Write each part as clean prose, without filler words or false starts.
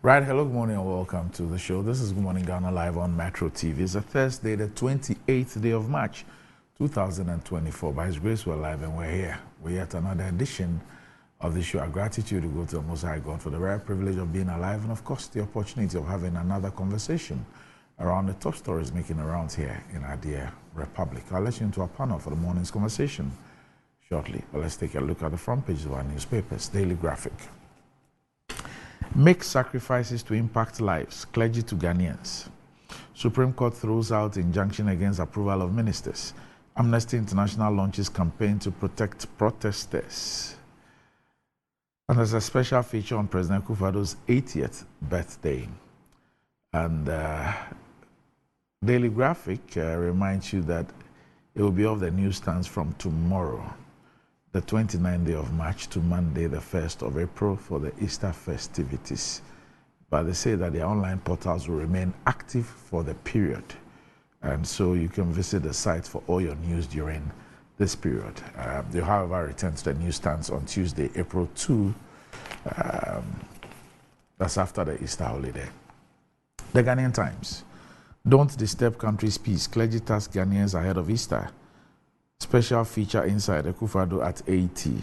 Right, hello, good morning and welcome to the show. This is Good Morning Ghana live on Metro TV. It's a Thursday, the 28th day of March, 2024. By His grace, we're live and we're here. We're yet another edition of the show. Our gratitude to go to the Most High God for the rare privilege of being alive and, of course, the opportunity of having another conversation around the top stories making rounds here in our dear Republic. I'll let you into our panel for the morning's conversation shortly. But let's take a look at the front pages of our newspapers. Daily Graphic. Make sacrifices to impact lives, clergy to Ghanaians. Supreme Court throws out injunction against approval of ministers. Amnesty International launches campaign to protect protesters. And there's a special feature on President Akufo-Addo's 80th birthday. And Daily Graphic reminds you that it will be off the newsstands from tomorrow, the 29th day of March, to Monday, the 1st of April, for the Easter festivities. But they say that the online portals will remain active for the period. And so you can visit the site for all your news during this period. They'll, however, return to the newsstands on Tuesday, April 2. That's after the Easter holiday. The Ghanaian Times. Don't disturb country's peace. Clergy task Ghanaians ahead of Easter. Special feature inside Akufo-Addo at 80.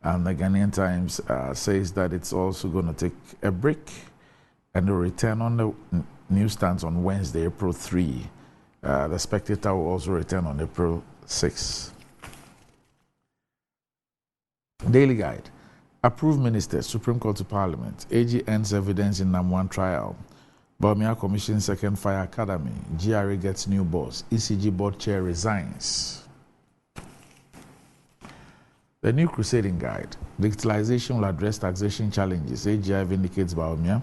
And the Ghanaian Times says that it's also going to take a break and will return on the newsstands on Wednesday, April 3. The Spectator will also return on April 6. Daily Guide. Approved ministers, Supreme Court to Parliament. AG ends evidence in NAM1 trial. Bawumia Commission Second Fire Academy. GRA gets new boss. ECG board chair resigns. The New Crusading Guide. Digitalization will address taxation challenges. AGI vindicates Bawumia.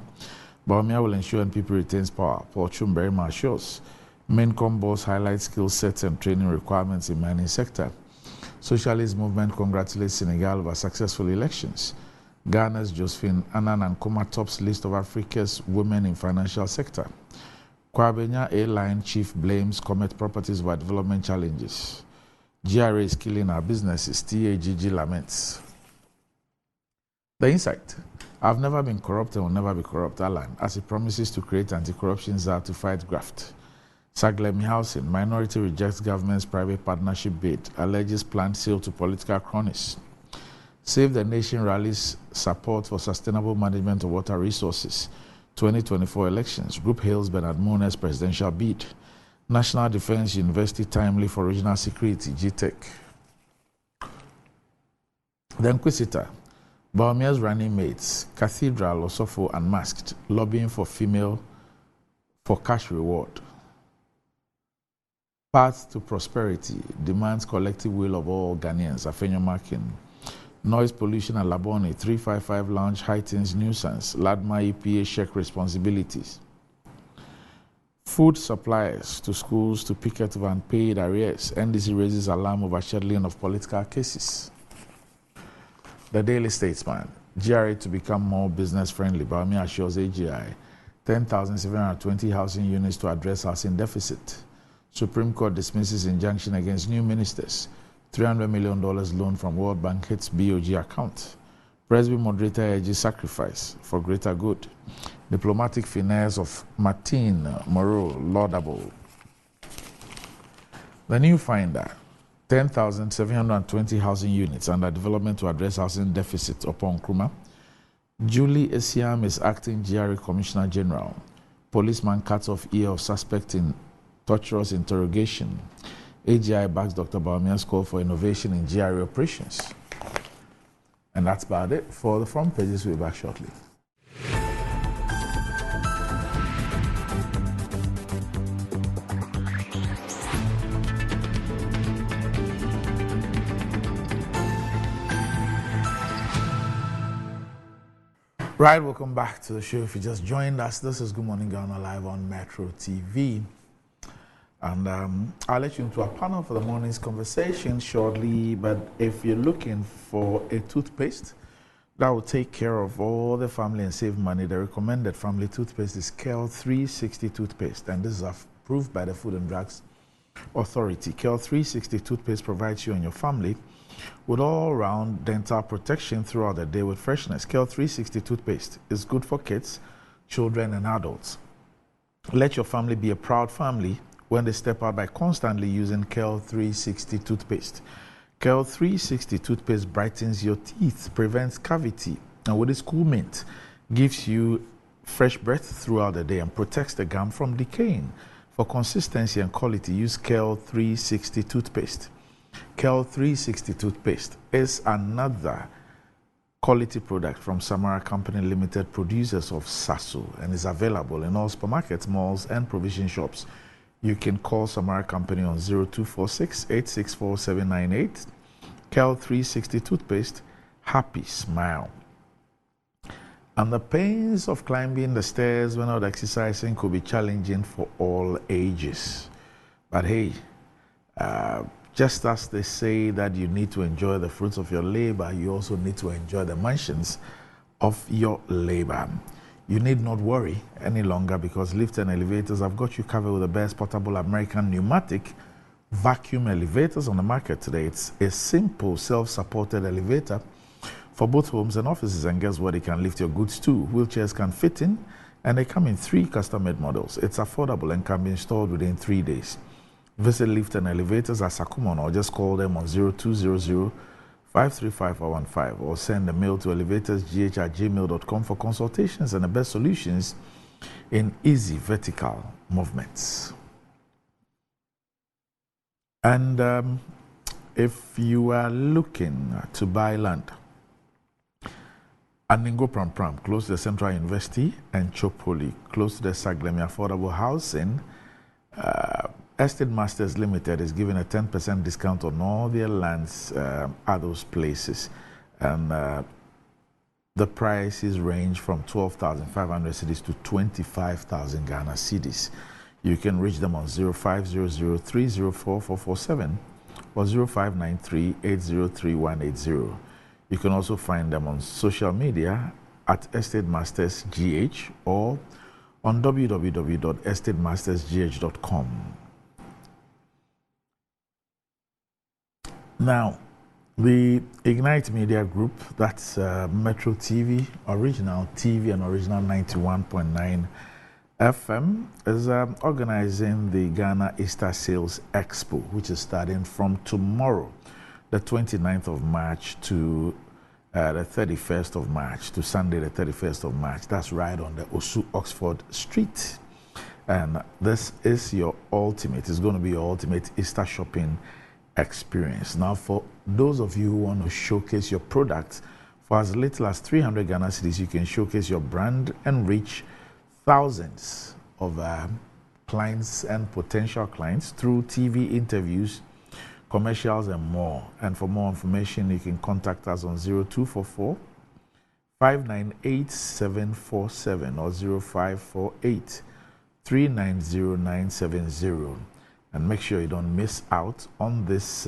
Bawumia will ensure NPP retains power. Paul Chumberima assures. Maincom boss highlights skill sets and training requirements in mining sector. Socialist movement congratulates Senegal over successful elections. Ghana's Josephine Annan Nkrumah tops list of Africa's women in financial sector. Kwabena airline chief blames Comet Properties over development challenges. GRA is killing our businesses. TAGG laments. The Insight. I've never been corrupt and will never be corrupt, Alan, as he promises to create anti-corruption czar to fight graft. Saglemi Housing. Minority rejects government's private partnership bid. Alleges planned sale to political cronies. Save the Nation rallies support for sustainable management of water resources. 2024 elections. Group hails Bernard Mooney's presidential bid. National Defense University timely for regional security, GTEC. The Inquisitor. Bawumia's running mates, Cathedral, Osofo, unmasked, lobbying for female for cash reward. Path to prosperity demands collective will of all Ghanaians. Afenyo Makin. Noise pollution at Labone 355 lounge heightens nuisance. LADMA EPA check responsibilities. Food suppliers to schools to picket of unpaid arrears. NDC raises alarm over scheduling of political cases. The Daily Statesman. GRA to become more business friendly. Bawumia assures AGI 10,720 housing units to address housing deficit. Supreme Court dismisses injunction against new ministers. $300 million loan from World Bank hits BOG account. Presby moderator urges sacrifice for greater good. Diplomatic finesse of Martin Moreau laudable. The New Finder. 10,720 housing units under development to address housing deficit upon Nkrumah. Julie Esiam is acting GRA Commissioner General. Policeman cuts off ear of suspect in torturous interrogation. AGI backs Dr. Bawumia's call for innovation in GRA operations. And that's about it for the front pages. We'll be back shortly. Right, welcome back to the show. If you just joined us, this is Good Morning Ghana live on Metro TV. And I'll let you into a panel for the morning's conversation shortly. But if you're looking for a toothpaste that will take care of all the family and save money, the recommended family toothpaste is KEL 360 toothpaste. And this is approved by the Food and Drugs Authority. KEL 360 toothpaste provides you and your family with all-round dental protection throughout the day with freshness. KEL 360 toothpaste is good for kids children, and adults. Let your family be a proud family when they step out by constantly using KEL 360 toothpaste. KEL 360 toothpaste brightens your teeth, prevents cavity, and with its cool mint, gives you fresh breath throughout the day and protects the gum from decaying. For consistency and quality, use KEL 360 toothpaste. KEL 360 toothpaste is another quality product from Samara Company Limited, producers of Sasso, and is available in all supermarkets, malls, and provision shops. You can call Samara Company on 0246 864 798. KEL 360 toothpaste, happy smile. And the pains of climbing the stairs when out exercising could be challenging for all ages. But hey, just as they say that you need to enjoy the fruits of your labor, you also need to enjoy the mansions of your labor. You need not worry any longer because Lift and Elevators have got you covered with the best portable American pneumatic vacuum elevators on the market today. It's a simple self-supported elevator for both homes and offices, and guess what? It can lift your goods too. Wheelchairs can fit in, and they come in 3 custom-made models. It's affordable and can be installed within 3 days. Visit Lift and Elevators at Sakumon or just call them on 0200 535 or send a mail to elevatorsgh@gmail.com for consultations and the best solutions in easy vertical movements. And if you are looking to buy land, Aningo Pram Pram, close to the Central University, and Chopoli, close to the Saglemi Affordable Housing, Estate Masters Limited is giving a 10% discount on all their lands at those places. And the prices range from 12,500 cedis to 25,000 Ghana cedis. You can reach them on 0500 304 447 or 0593 803 180. You can also find them on social media at Estate Masters GH or on www.estatemastersgh.com. Now, the Ignite Media Group, that's Metro TV, Original TV, and Original 91.9 FM, is organizing the Ghana Easter Sales Expo, which is starting from tomorrow, the 29th of March to the 31st of March, to Sunday, the 31st of March. That's right on the Osu Oxford Street. And this is your ultimate, it's going to be your ultimate Easter shopping experience. Now, for those of you who want to showcase your products, for as little as 300 Ghana cedis, you can showcase your brand and reach thousands of clients and potential clients through TV interviews, commercials, and more. And for more information, you can contact us on 0244 598 747 or 0548 390 970. And make sure you don't miss out on this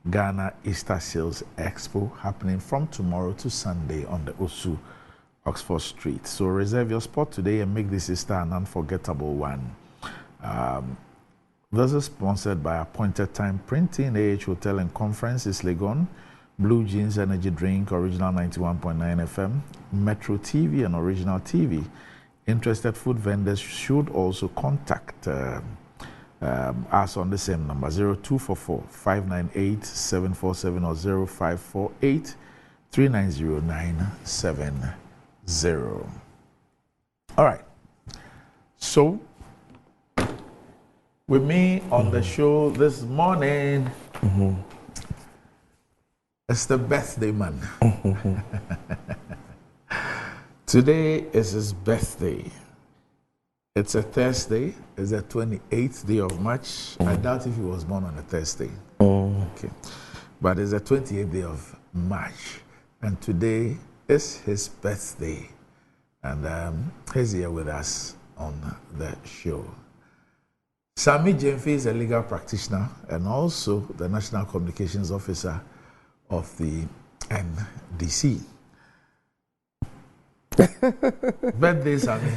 Ghana Easter Sales Expo happening from tomorrow to Sunday on the Osu Oxford Street. So reserve your spot today and make this Easter an unforgettable one. This is sponsored by Appointed Time Printing, AH Hotel and Conferences, Legon, Blue Jeans Energy Drink, Original 91.9 FM, Metro TV, and Original TV. Interested food vendors should also contact us on the same number, 0244 598 747 or 0548 390 970. All right. So, with me on the show this morning, it's the birthday man. Today is his birthday. It's a Thursday. It's the 28th day of March. I doubt if he was born on a Thursday. Okay. But it's the 28th day of March. And today is his birthday. And he's here with us on the show. Sammy Jemfe is a legal practitioner and also the National Communications Officer of the NDC. Birthday, Sammy.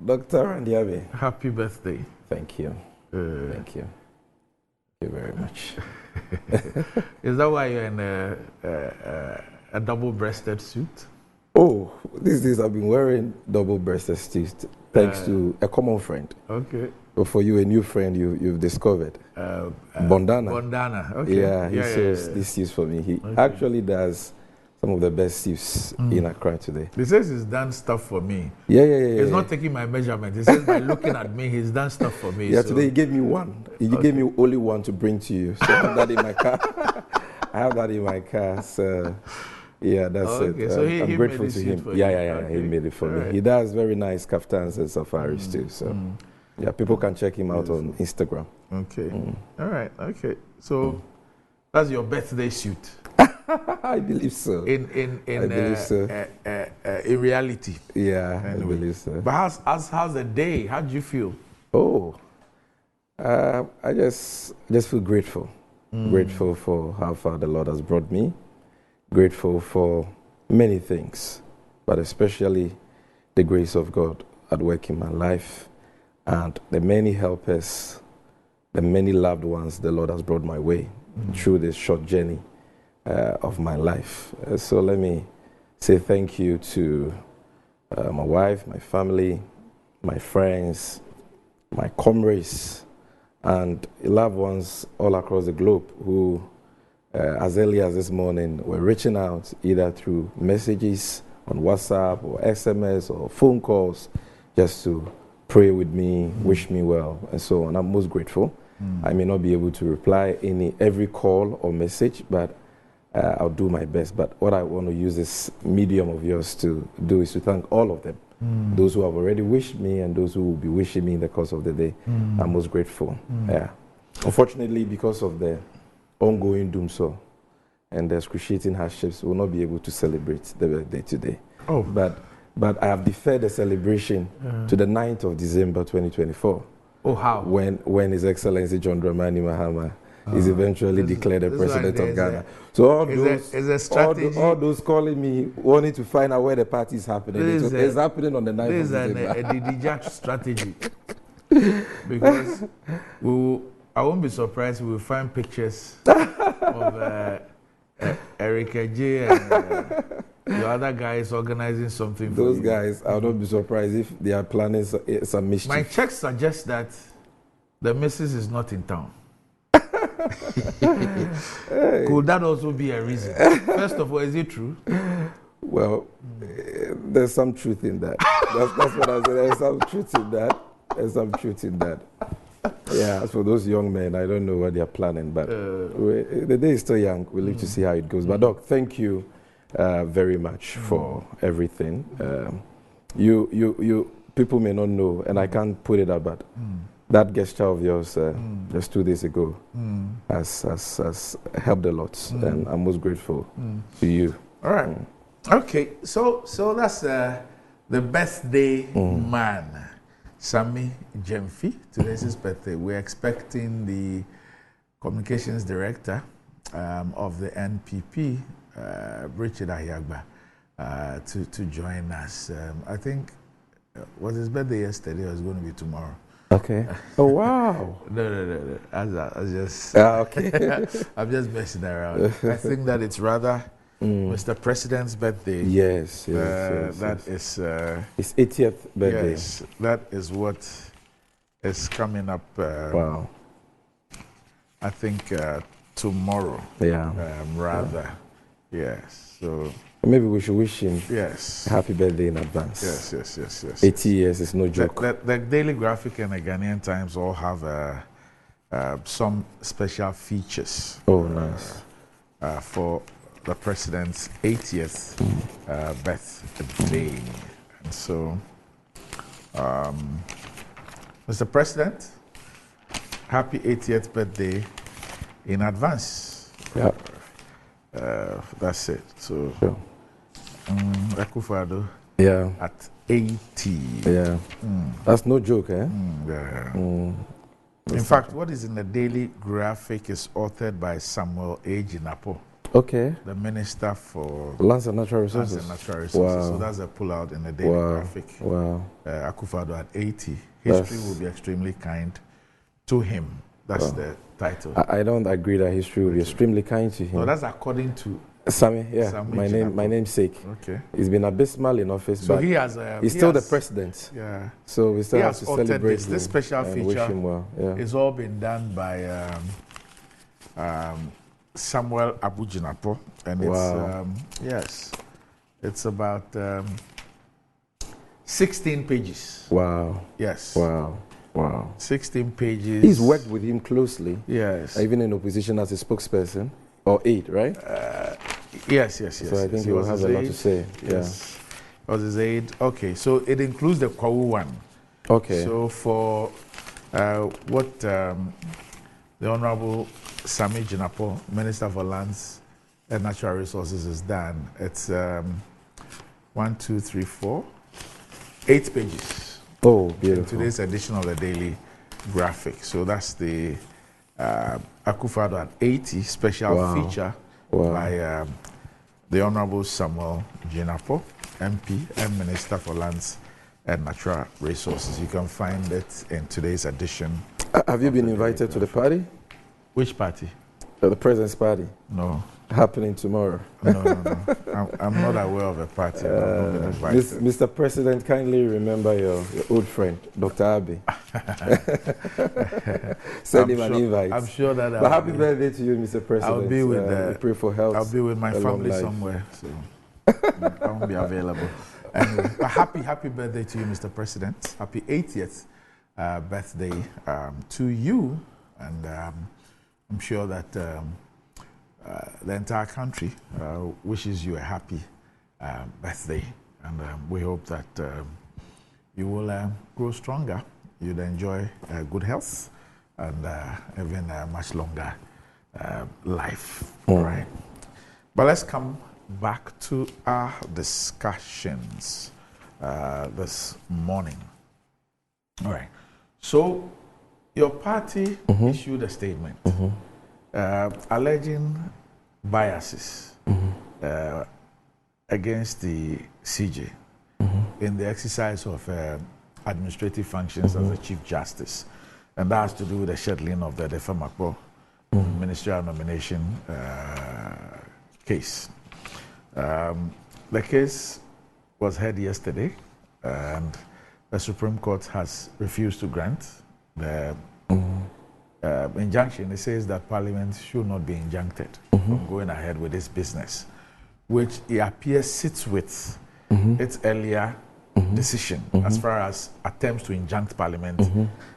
Dr. Andiabe. Happy birthday. Thank you. Thank you. Thank you very much. Is that why you're in a double-breasted suit? Oh, these days I've been wearing double-breasted stews, thanks to a common friend. Okay. But for you, a new friend you've discovered. Bondana. Bondana. Okay. Yeah, he sews these stews for me. He actually does some of the best stews in Accra today. He says he's done stuff for me. Yeah. He's not taking my measurement. He says by looking at me, he's done stuff for me. Yeah, so. today he gave me one. He gave me only one to bring to you. So I have that in my car. I have that in my car. So yeah, that's it. So he I'm grateful to him. For yeah. Okay. He made it for me. Right. He does very nice kaftans and safaris too. So yeah, people can check him out on Instagram. Okay. All right. Okay. So that's your birthday suit. I believe so. In reality. Yeah, Anyway. I believe so. But how's the day? How do you feel? Oh, I just feel grateful. Grateful for how far the Lord has brought me. Grateful for many things, but especially the grace of God at work in my life and the many helpers, the many loved ones the Lord has brought my way through this short journey of my life. So let me say thank you to my wife, my family, my friends, my comrades, and loved ones all across the globe who, as early as this morning, were reaching out either through messages on WhatsApp or SMS or phone calls just to pray with me, wish me well, and so on. I'm most grateful. I may not be able to reply every call or message, but I'll do my best. But what I want to use this medium of yours to do is to thank all of them. Those who have already wished me and those who will be wishing me in the course of the day. I'm most grateful. Yeah. Unfortunately, because of the ongoing doomsday and the excruciating hardships, we will not be able to celebrate the birthday today. Oh. But I have deferred the celebration to the 9th of December 2024. Oh, how? When His Excellency John Dramani Mahama is eventually declared the President of Ghana. So all those calling me, wanting to find out where the party is happening, it's happening on the 9th of December. This is a DDJ strategy. Because I won't be surprised we will find pictures of Eric J and the other guys organizing something. Those guys, I would not be surprised if they are planning some mischief. My checks suggest that the missus is not in town. Could that also be a reason? First of all, is it true? Well, there's some truth in that. That's what I said. There's some truth in that. There's some truth in that. Yeah, as for those young men, I don't know what they're planning, but the day is still young. We'll live to see how it goes. But Doc, thank you very much for everything. You people may not know, and I can't put it up, but that gesture of yours just 2 days ago has helped a lot, and I'm most grateful to you. All right. Okay, so that's the birthday man, Sammy Gyamfi. Today's his birthday. We're expecting the communications director of the NPP, Richard Ayagba, to join us. I think was his birthday yesterday, or it's going to be tomorrow. Okay. Oh, wow. No. I just okay. I'm just messing around. I think that it's rather Mr. President's birthday. Yes. That is his 80th birthday. Yes, that is what is coming up. Wow. I think tomorrow. Yeah. Rather. Yes. So maybe we should wish him a happy birthday in advance. Yes. 80 years is no joke. The Daily Graphic and the Ghanaian Times all have some special features. Oh, nice. For the president's 80th birthday. And so, Mr. President, happy 80th birthday in advance. Yeah. That's it. So, sure. Akufo-Addo at 80. Yeah. That's no joke, eh? Yeah. In fact, what is in the Daily Graphic is authored by Samuel A. Jinapo. Okay. The Minister for Lands and Natural Resources. Wow. So that's a pullout in the Daily Graphic. Wow. Akufo-Addo at 80. History will be extremely kind to him. That's the title. I don't agree that history will be extremely kind to him. No, that's according to Sammy, yeah, Sammy my Jinapor. namesake. Okay. He's been abysmal in office, So but he has. he's He still the has- president. Yeah. So we still He have has to altered celebrate this. him This special and wish feature him well. Yeah. It's all been done by Samuel Abujinapo, and Wow. it's about 16 pages. Wow. Yes. Wow. Wow. 16 pages. He's worked with him closely, Yes. even in opposition as a spokesperson or aide, right? Yes. So I think yes. he will have a lot to say. Yes. Was his aide. Okay, so it includes the Kwawu one. Yeah. Okay. So for what the Honorable Sammy Jinapor, Minister for Lands and Natural Resources, has done, it's 1, 2, 3, 4, 8 pages. Oh, In beautiful. today's edition of the Daily Graphic. So that's the Akufo-Addo at 80 special Wow. feature Wow. by the Honorable Samuel Jinapor, MP and Minister for Lands and Natural Resources. You can find it in today's edition. Have you been invited to the party? Which party? The president's party No. happening tomorrow. No. I'm not aware of a party. I've not been invited. Mr. President, kindly remember your old friend, Dr. Abbey. Send him an invite. I'm sure that But happy birthday to you, Mr. President. I'll be with we pray for health. I'll be with my a long family life. somewhere, so I won't be available. Anyway, but happy birthday to you, Mr. President. Happy 80th birthday to you, and I'm sure that the entire country wishes you a happy birthday, and we hope that you will grow stronger. You'd enjoy good health and even a much longer life. All right. But let's come back to our discussions this morning. All right. So, your party issued a statement alleging biases against the CJ in the exercise of administrative functions as the Chief Justice. And that has to do with the scheduling of the Defemakpo ministerial nomination case. The case was heard yesterday, and the Supreme Court has refused to grant the injunction. It says that Parliament should not be injuncted from going ahead with this business, which it appears sits with its earlier decision as far as attempts to injunct Parliament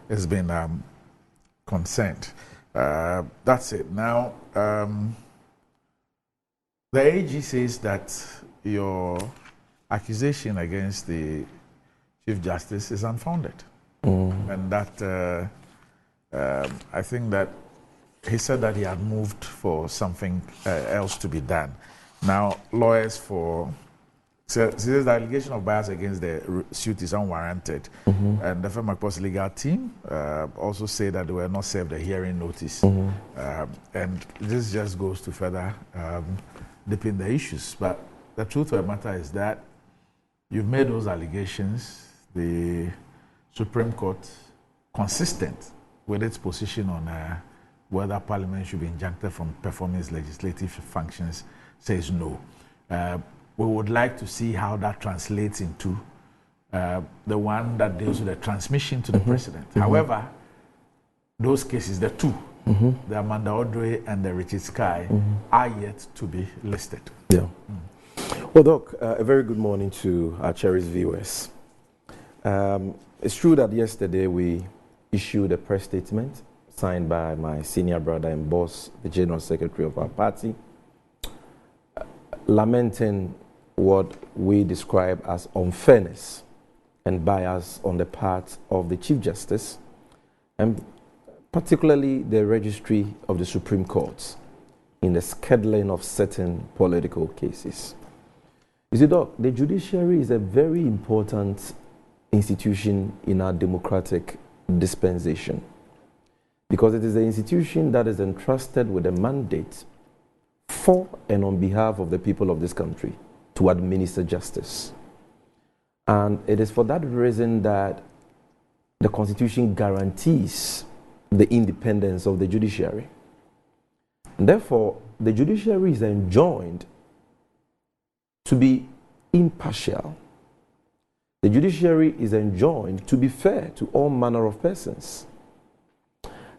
has been concerned. That's it. Now, the AG says that your accusation against the Chief Justice is unfounded, and that I think that he said that he had moved for something else to be done. Now, lawyers for says the allegation of bias against the suit is unwarranted, and the Defemakpo's legal team also say that they were not served a hearing notice, and this just goes to further deepen the issues. But the truth of the matter is that you've made those allegations. The Supreme Court, consistent with its position on whether Parliament should be injuncted from performing its legislative functions, says no. We would like to see how that translates into the one that deals with the transmission to the President. However, those cases, the two, the Amanda Odre and the Richard Sky, are yet to be listed. Yeah. Well, Doc, a very good morning to our cherished viewers. It's true that yesterday we issued a press statement signed by my senior brother and boss, the General Secretary of our party, lamenting what we describe as unfairness and bias on the part of the Chief Justice, and particularly the Registry of the Supreme Court in the scheduling of certain political cases. You see, Doc, the judiciary is a very important institution in our democratic dispensation because it is the institution that is entrusted with a mandate for and on behalf of the people of this country to administer justice. And it is for that reason that the Constitution guarantees the independence of the judiciary. And therefore, the judiciary is enjoined to be impartial. The judiciary is enjoined to be fair to all manner of persons.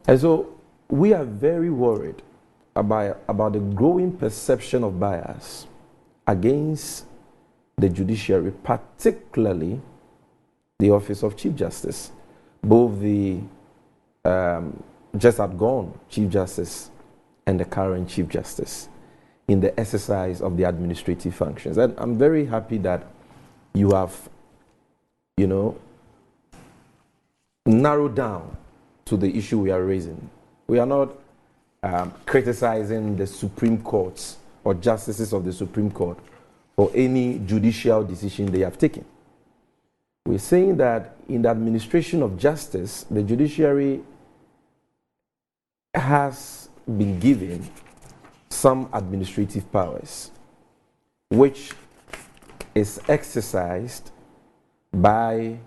And so we are very worried about the growing perception of bias against the judiciary, particularly the office of Chief Justice. Both the just outgone Chief Justice and the current Chief Justice in the exercise of the administrative functions. And I'm very happy that you have, narrowed down to the issue we are raising. We are not criticizing the Supreme Courts or justices of the Supreme Court for any judicial decision they have taken. We're saying that in the administration of justice, the judiciary has been given some administrative powers, which is exercised by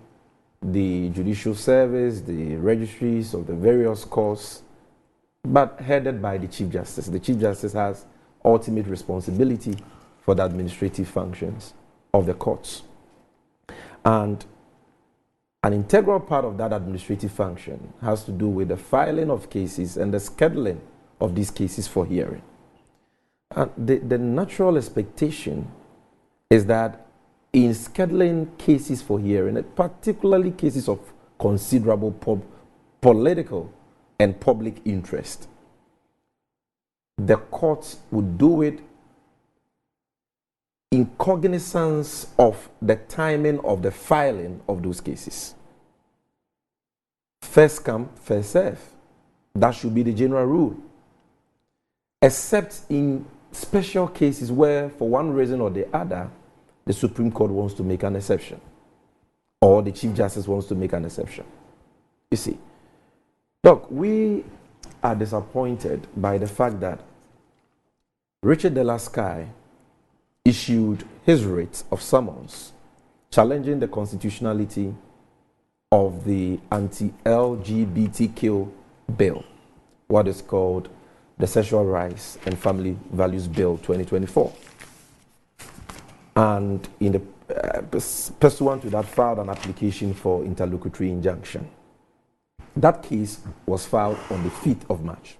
the judicial service, the registries of the various courts, but headed by the Chief Justice. The Chief Justice has ultimate responsibility for the administrative functions of the courts. And an integral part of that administrative function has to do with the filing of cases and the scheduling of these cases for hearing. And the natural expectation is that in scheduling cases for hearing, particularly cases of considerable political and public interest, the courts would do it in cognizance of the timing of the filing of those cases. First come, first serve. That should be the general rule. Except in special cases where, for one reason or the other, the Supreme Court wants to make an exception, or the Chief Justice wants to make an exception. You see, look, we are disappointed by the fact that Richard De La Sky issued his writ of summons challenging the constitutionality of the anti-LGBTQ bill, what is called the Sexual Rights and Family Values Bill 2024. And in the pursuant to that, filed an application for interlocutory injunction. That case was filed on the 5th of March.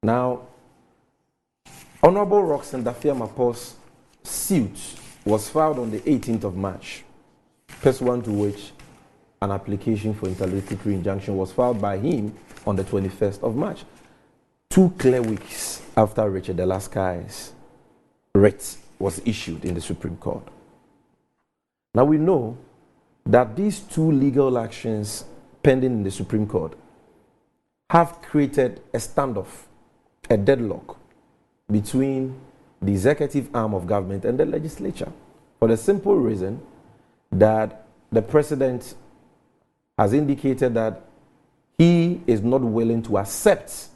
Now, Honorable Roxanne Dafia-Mapo's suit was filed on the 18th of March, pursuant to which an application for interlocutory injunction was filed by him on the 21st of March, 2 clear weeks after Richard De La Sky's writ was issued in the Supreme Court. Now we know that these 2 legal actions pending in the Supreme Court have created a standoff, a deadlock between the executive arm of government and the legislature, for the simple reason that the president has indicated that he is not willing to accept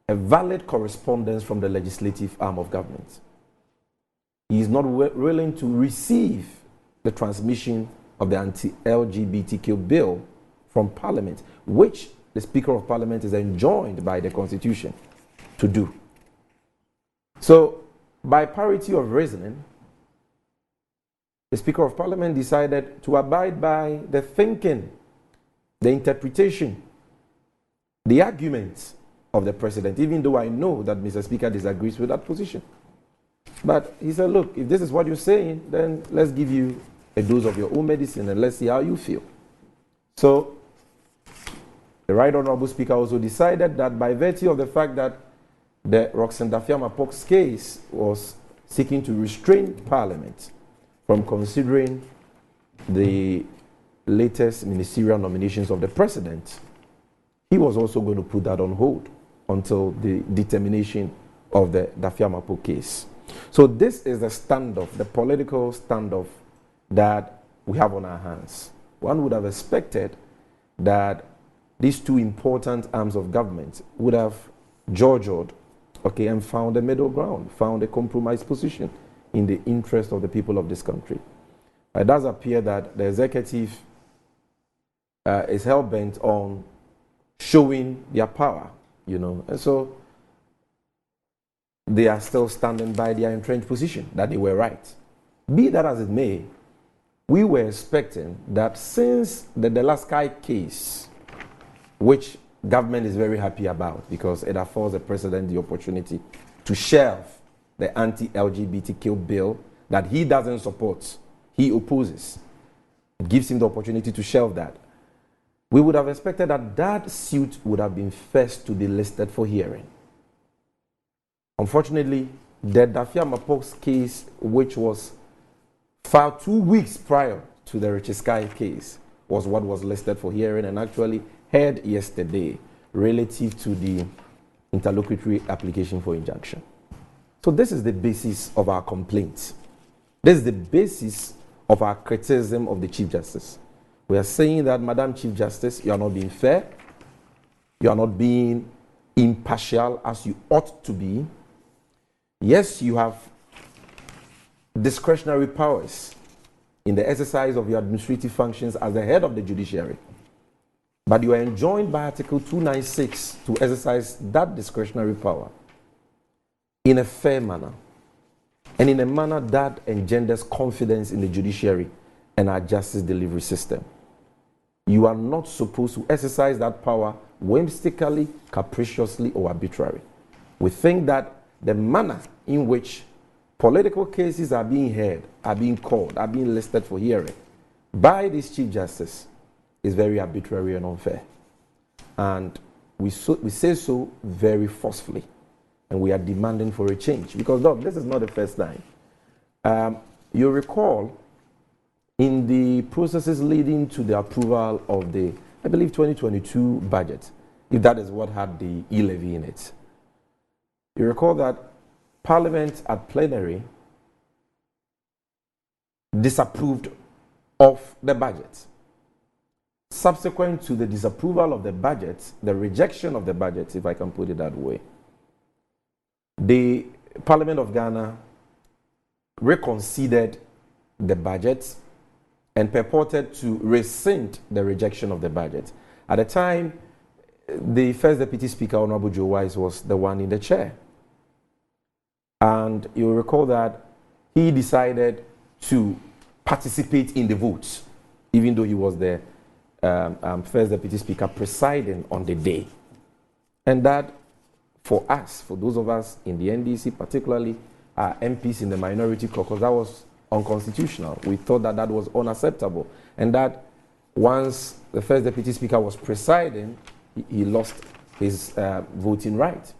a valid correspondence from the legislative arm of government. He is not willing to receive the transmission of the anti-LGBTQ bill from Parliament, which the Speaker of Parliament is enjoined by the Constitution to do. So, by parity of reasoning, the Speaker of Parliament decided to abide by the thinking, the interpretation, the arguments of the President, even though I know that Mr. Speaker disagrees with that position. But he said, look, if this is what you're saying, then let's give you a dose of your own medicine and let's see how you feel. So, the Right Honourable Speaker also decided that by virtue of the fact that the Roxanne Dafia-Mapo's case was seeking to restrain Parliament from considering the latest ministerial nominations of the President, he was also going to put that on hold until the determination of the Dafia-Mapo case. So this is the standoff, the political standoff that we have on our hands. One would have expected that these 2 important arms of government would have judged, and found a middle ground, found a compromise position in the interest of the people of this country. It does appear that the executive is hell-bent on showing their power, and so they are still standing by their entrenched position, that they were right. Be that as it may, we were expecting that since the Delaskai case, which government is very happy about because it affords the president the opportunity to shelve the anti-LGBTQ bill that he doesn't support, he opposes. It gives him the opportunity to shelve that. We would have expected that that suit would have been first to be listed for hearing. Unfortunately, the Dafia Mapok's case, which was filed 2 weeks prior to the Richard Sky case, was what was listed for hearing and actually heard yesterday relative to the interlocutory application for injunction. So this is the basis of our complaint. This is the basis of our criticism of the Chief Justice. We are saying that, Madam Chief Justice, you are not being fair, you are not being impartial as you ought to be. Yes, you have discretionary powers in the exercise of your administrative functions as the head of the judiciary, but you are enjoined by Article 296 to exercise that discretionary power in a fair manner and in a manner that engenders confidence in the judiciary and our justice delivery system. You are not supposed to exercise that power whimsically, capriciously, or arbitrarily. We think that the manner in which political cases are being heard, are being called, are being listed for hearing by this Chief Justice is very arbitrary and unfair. And we say so very forcefully. And we are demanding for a change. Because, Doc, this is not the first time. You recall, in the processes leading to the approval of the, I believe, 2022 budget, if that is what had the e-levy in it, you recall that Parliament at plenary disapproved of the budget. Subsequent to the disapproval of the budget, the rejection of the budget, if I can put it that way, the Parliament of Ghana reconsidered the budget and purported to rescind the rejection of the budget. At the time, the first Deputy Speaker, Honorable Joe Wise, was the one in the chair. And you'll recall that he decided to participate in the votes, even though he was the first Deputy Speaker presiding on the day. And that, for us, for those of us in the NDC, particularly our MPs in the minority caucus, that was unconstitutional. We thought that that was unacceptable. And that once the first Deputy Speaker was presiding, he lost his voting right.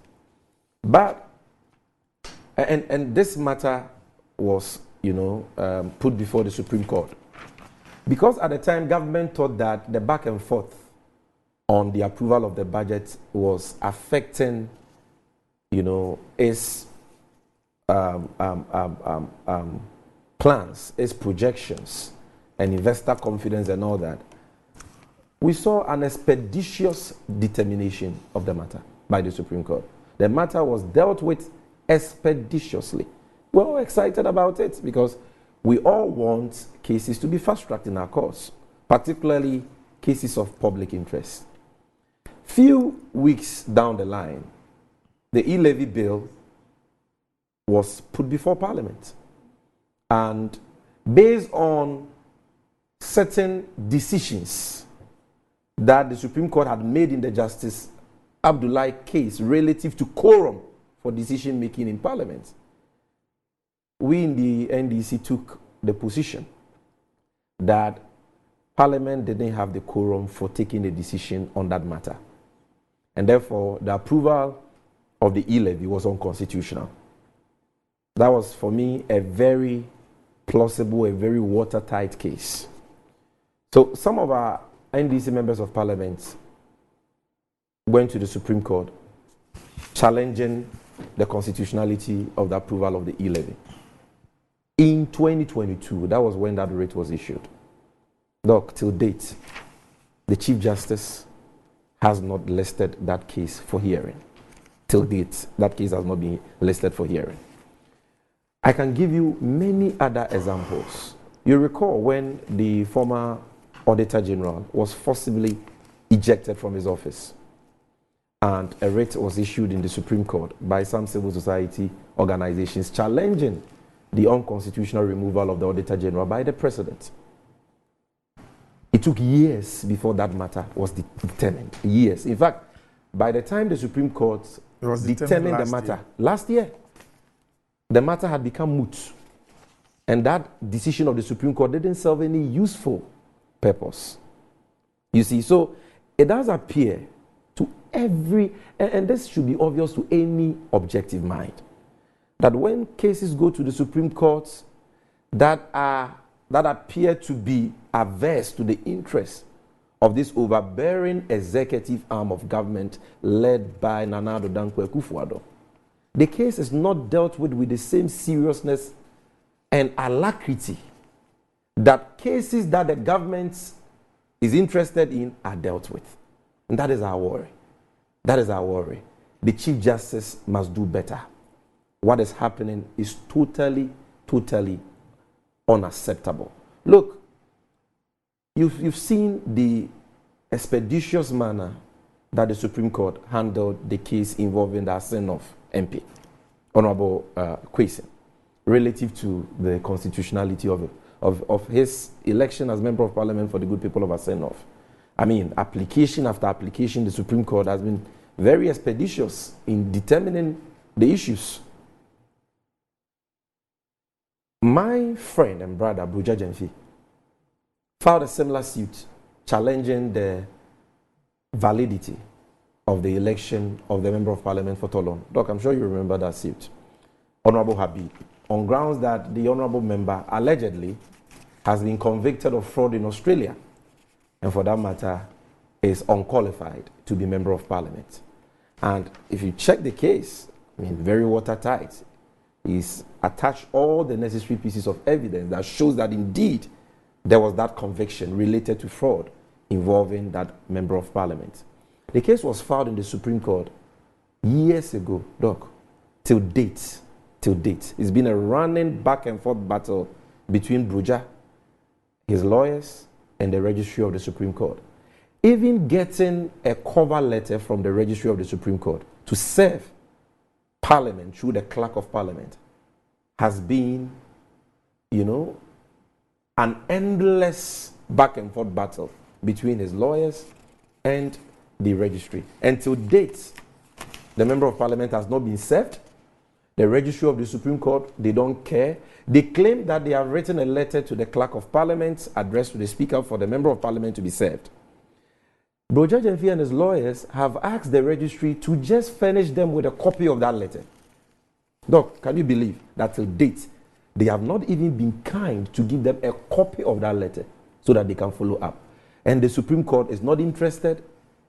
But, and this matter was, put before the Supreme Court. Because at the time, government thought that the back and forth on the approval of the budget was affecting, its plans, its projections, and investor confidence and all that. We saw an expeditious determination of the matter by the Supreme Court. The matter was dealt with expeditiously. We're all excited about it because we all want cases to be fast-tracked in our courts, particularly cases of public interest. Few weeks down the line, the e-levy bill was put before Parliament. And based on certain decisions that the Supreme Court had made in the Justice Abdullahi case relative to quorum for decision-making in Parliament, we in the NDC took the position that Parliament didn't have the quorum for taking a decision on that matter. And therefore, the approval of the e-levy was unconstitutional. That was, for me, a very plausible, a very watertight case. So some of our NDC members of Parliament went to the Supreme Court challenging the constitutionality of the approval of the e-levy. In 2022, that was when that rate was issued. Look, till date, the Chief Justice has not listed that case for hearing. Till date, that case has not been listed for hearing. I can give you many other examples. You recall when the former Auditor General was forcibly ejected from his office. and a writ was issued in the Supreme Court by some civil society organizations challenging the unconstitutional removal of the Auditor General by the President. It took years before that matter was determined. Years. In fact, by the time the Supreme Court determined the matter last year, the matter had become moot. And that decision of the Supreme Court didn't serve any useful purpose. You see, so it does appear to every, and this should be obvious to any objective mind, that when cases go to the Supreme Court that appear to be averse to the interests of this overbearing executive arm of government led by Nana Addo Dankwa Akufo-Addo, the case is not dealt with the same seriousness and alacrity that cases that the government is interested in are dealt with. And that is our worry. That is our worry. The Chief Justice must do better. What is happening is totally unacceptable. Look, you've seen the expeditious manner that the Supreme Court handled the case involving the Assin MP, Honorable Kwesi, relative to the constitutionality of his election as Member of Parliament for the good people of Assin. I mean, application after application, the Supreme Court has been very expeditious in determining the issues. My friend and brother, Buja Jemfi, filed a similar suit challenging the validity of the election of the Member of Parliament for Tolon. Doc, I'm sure you remember that suit. Honorable Habib, on grounds that the Honorable Member allegedly has been convicted of fraud in Australia, and for that matter, is unqualified to be Member of Parliament. And if you check the case, I mean, very watertight. He's attached all the necessary pieces of evidence that shows that indeed there was that conviction related to fraud involving that Member of Parliament. The case was filed in the Supreme Court years ago, Doc, till date. It's been a running back and forth battle between Buja, his lawyers, and the Registry of the Supreme Court. Even getting a cover letter from the Registry of the Supreme Court to serve Parliament through the Clerk of Parliament has been, an endless back and forth battle between his lawyers and the Registry. And to date, the Member of Parliament has not been served. The Registry of the Supreme Court, they don't care. They claim that they have written a letter to the Clerk of Parliament addressed to the Speaker for the Member of Parliament to be served. Buja Jemfi and his lawyers have asked the Registry to just furnish them with a copy of that letter. Doc, can you believe that till date, they have not even been kind to give them a copy of that letter so that they can follow up? And the Supreme Court is not interested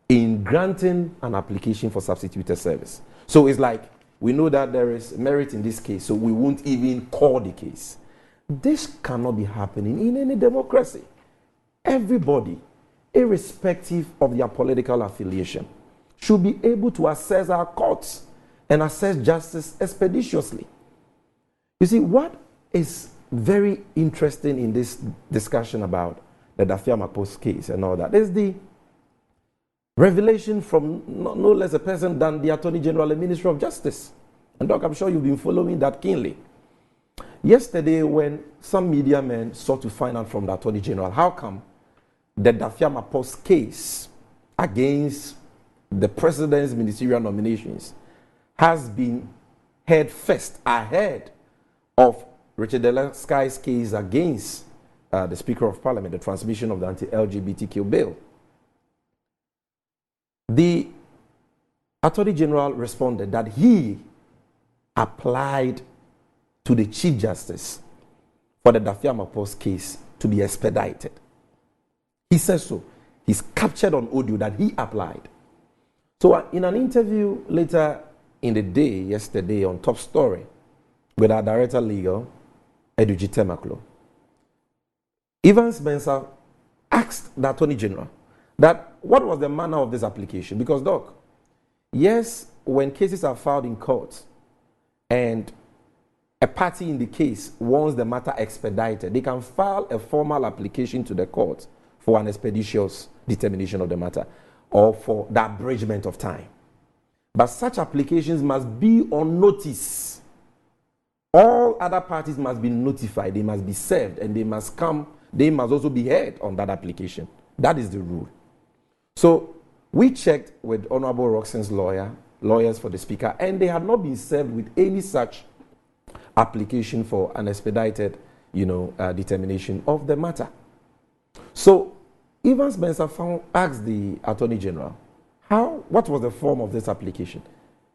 in granting an application for substituted service. So it's like, we know that there is merit in this case, so we won't even call the case. This cannot be happening in any democracy. Everybody, irrespective of their political affiliation, should be able to access our courts and access justice expeditiously. You see, what is very interesting in this discussion about the Dafia-Makpos case and all that is the revelation from no less a person than the Attorney General and Minister of Justice. And Doc, I'm sure you've been following that keenly. Yesterday, when some media men sought to find out from the Attorney General how come the Dafia-Makpos case against the President's ministerial nominations has been heard first ahead of Richard Deleskai's case against the Speaker of Parliament, the transmission of the anti-LGBTQ bill. The Attorney General responded that he applied to the Chief Justice for the Dafia-Makpos case to be expedited. He says so. He's captured on audio that he applied. So in an interview later in the day, yesterday, on Top Story, with our Director Legal, Edudzi Temaklo, Evans Mensah asked the Attorney General that what was the manner of this application? Because, Doc, yes, when cases are filed in court and a party in the case wants the matter expedited, they can file a formal application to the court for an expeditious determination of the matter or for the abridgment of time. But such applications must be on notice. All other parties must be notified, they must be served, and they must also be heard on that application. That is the rule. So we checked with Honorable Roxanne's lawyers for the Speaker, and they had not been served with any such application for an expedited, determination of the matter. So Evans Mensah asked the Attorney General, what was the form of this application?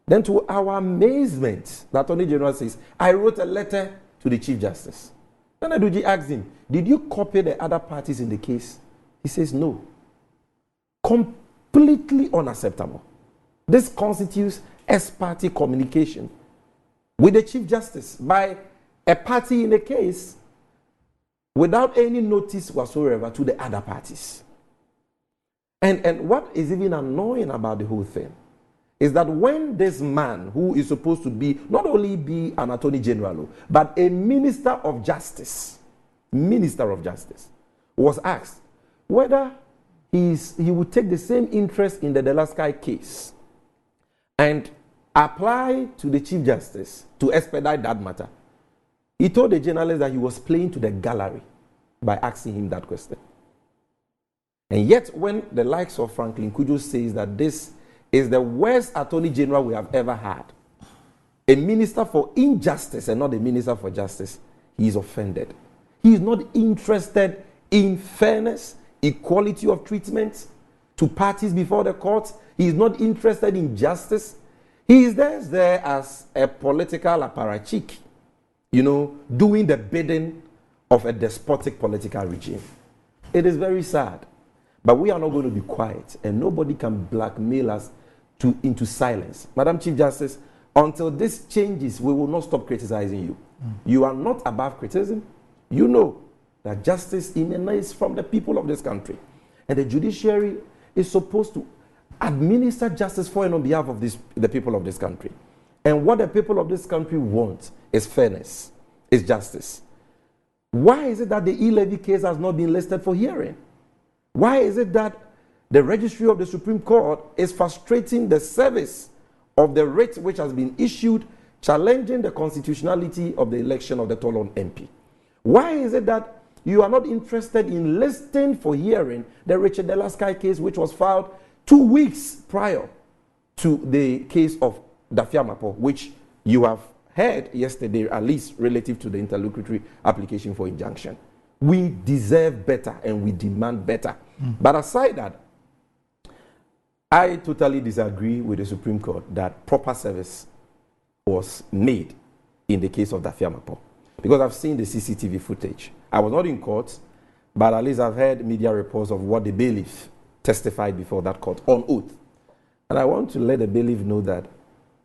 Then to our amazement, the Attorney General says, I wrote a letter to the Chief Justice. Then Aduji asked him, did you copy the other parties in the case? He says, no. Completely unacceptable. This constitutes ex-party communication with the Chief Justice by a party in the case without any notice whatsoever to the other parties. And what is even annoying about the whole thing is that when this man, who is supposed to be, not only be an Attorney General, but a Minister of Justice, was asked whether he would take the same interest in the Delaskai case and apply to the Chief Justice to expedite that matter, he told the journalist that he was playing to the gallery by asking him that question. And yet, when the likes of Franklin Cudjoe says that this is the worst Attorney General we have ever had, a minister for injustice and not a minister for justice, he is offended. He is not interested in fairness, equality of treatment to parties before the courts. He is not interested in justice. He is there as a political apparatchik, doing the bidding of a despotic political regime. It is very sad. But we are not going to be quiet, and nobody can blackmail us into silence. Madam Chief Justice, until this changes, we will not stop criticizing you. You are not above criticism. You know that justice emanates from the people of this country. And the judiciary is supposed to administer justice for and on behalf of the people of this country. And what the people of this country want is fairness, is justice. Why is it that the e-levy case has not been listed for hearing? Why is it that the registry of the Supreme Court is frustrating the service of the writ which has been issued challenging the constitutionality of the election of the Toulon MP? Why is it that you are not interested in listing for hearing the Richard Delaskai case, which was filed 2 weeks prior to the case of Dafiamapo, which you have heard yesterday, at least relative to the interlocutory application for injunction? We deserve better and we demand better. But aside that, I totally disagree with the Supreme Court that proper service was made in the case of Dafiamapo, because I've seen the CCTV footage. I was not in court, but at least I've heard media reports of what the bailiff testified before that court on oath. And I want to let the bailiff know that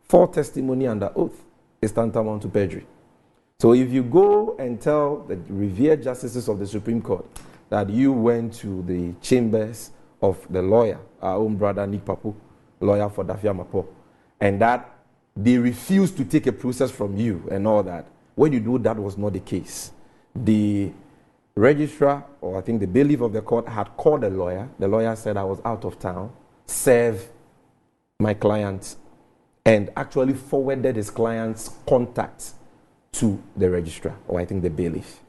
for testimony under oath is tantamount to perjury. So if you go and tell the revered justices of the Supreme Court that you went to the chambers of the lawyer, our own brother Nick Papu, lawyer for Dafiamapo, and that they refused to take a process from you and all that, when you know that was not the case, the registrar, or I think the bailiff of the court, had called the lawyer said I was out of town, serve my client, and actually forwarded his client's contact to the registrar, or I think the bailiff.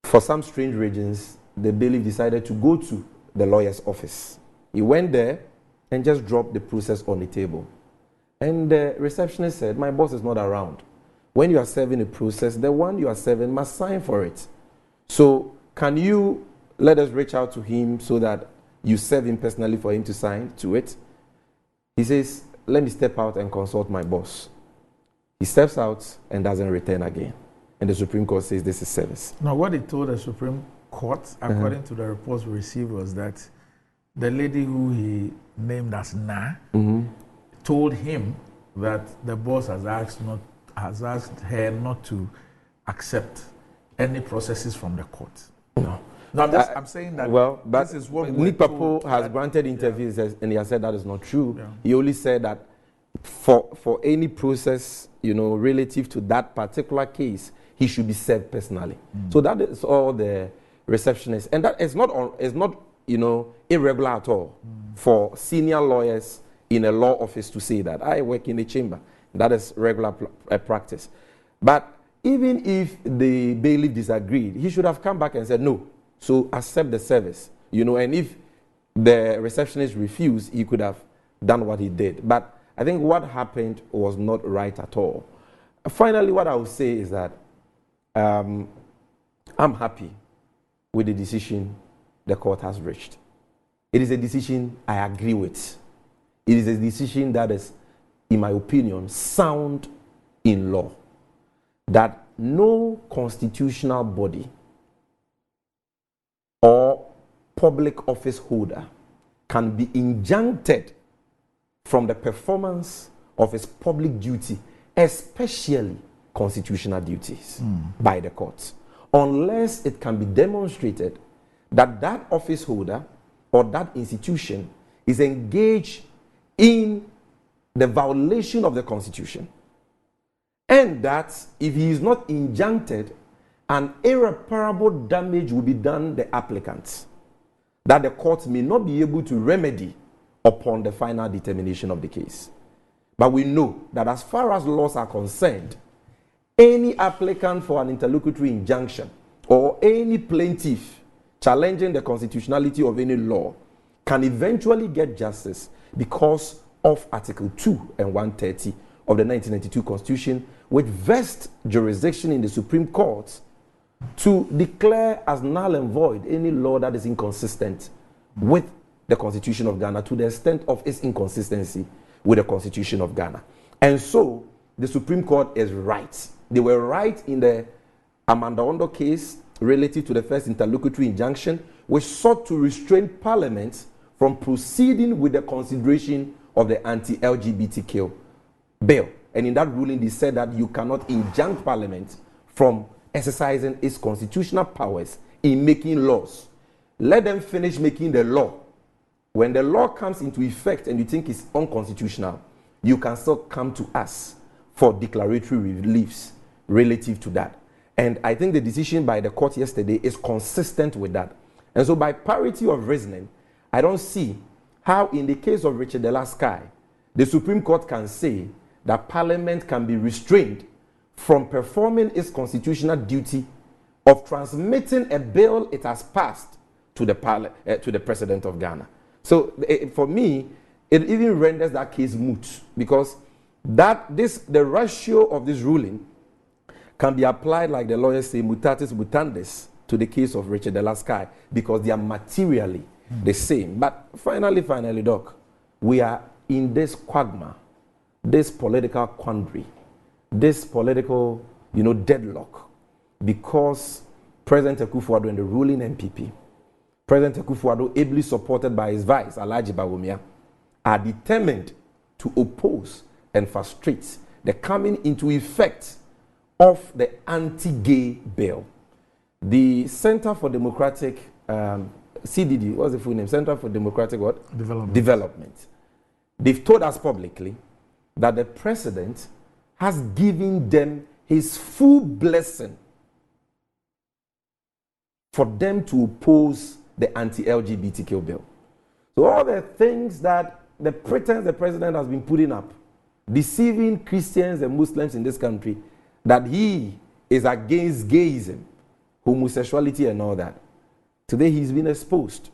For some strange reasons, the bailiff decided to go to the lawyer's office. He went there and just dropped the process on the table. And the receptionist said, my boss is not around. When you are serving a process, the one you are serving must sign for it. So can you let us reach out to him so that you serve him personally for him to sign to it? He says, let me step out and consult my boss. He steps out and doesn't return again. And the Supreme Court says this is service. Now, what he told the Supreme Court, according to the reports we received, was that the lady who he named as Na told him that the boss has asked her not to accept any processes from the court. No. No, I'm saying that this is what Nick Papo has granted interviews, and he has said that is not true. Yeah. He only said that for any process, relative to that particular case, he should be served personally. So that is all the receptionist, and that is not irregular at all for senior lawyers in a law office to say that. I work in a chamber. That is regular practice. But even if the bailiff disagreed, he should have come back and said no. So accept the service, and if the receptionist refused, he could have done what he did. But I think what happened was not right at all. Finally, what I will say is that I'm happy with the decision the court has reached. It is a decision I agree with. It is a decision that is, in my opinion, sound in law. That no constitutional body or public office holder can be injuncted from the performance of his public duty, especially constitutional duties, by the courts, unless it can be demonstrated that that office holder or that institution is engaged in the violation of the Constitution, and that if he is not injuncted, an irreparable damage will be done the applicant, that the court may not be able to remedy upon the final determination of the case. But we know that as far as laws are concerned, any applicant for an interlocutory injunction or any plaintiff challenging the constitutionality of any law can eventually get justice because of Article 2 and 130 of the 1992 Constitution, which vests jurisdiction in the Supreme Court to declare as null and void any law that is inconsistent with the Constitution of Ghana to the extent of its inconsistency with the Constitution of Ghana. And so the Supreme Court is right. They were right in the Amanda Ondo case relative to the first interlocutory injunction, which sought to restrain Parliament from proceeding with the consideration of the anti-LGBTQ bill. And in that ruling, they said that you cannot injunct Parliament from exercising its constitutional powers in making laws. Let them finish making the law. When the law comes into effect and you think it's unconstitutional, you can still come to us for declaratory reliefs relative to that. And I think the decision by the court yesterday is consistent with that. And so by parity of reasoning, I don't see how in the case of Richard de la Sky, the Supreme Court can say that Parliament can be restrained from performing its constitutional duty of transmitting a bill it has passed to the President of Ghana. So for me, it even renders that case moot, because the ratio of this ruling can be applied, like the lawyers say, mutatis mutandis, to the case of Richard de la Sky, because they are materially the same. But finally, Doc, we are in this quagmire, this political quandary, this political, deadlock, because President Akufo-Addo and the ruling NPP, President Akufo-Addo, ably supported by his vice, Alhaji Bawumia, are determined to oppose and frustrate the coming into effect of the anti-gay bill. The Center for Democratic, CDD, what's the full name? Center for Democratic what? Development. They've told us publicly that the president has given them his full blessing for them to oppose the anti-LGBTQ bill. So all the things that the pretense the president has been putting up, deceiving Christians and Muslims in this country, that he is against gayism, homosexuality and all that. Today he's been exposed.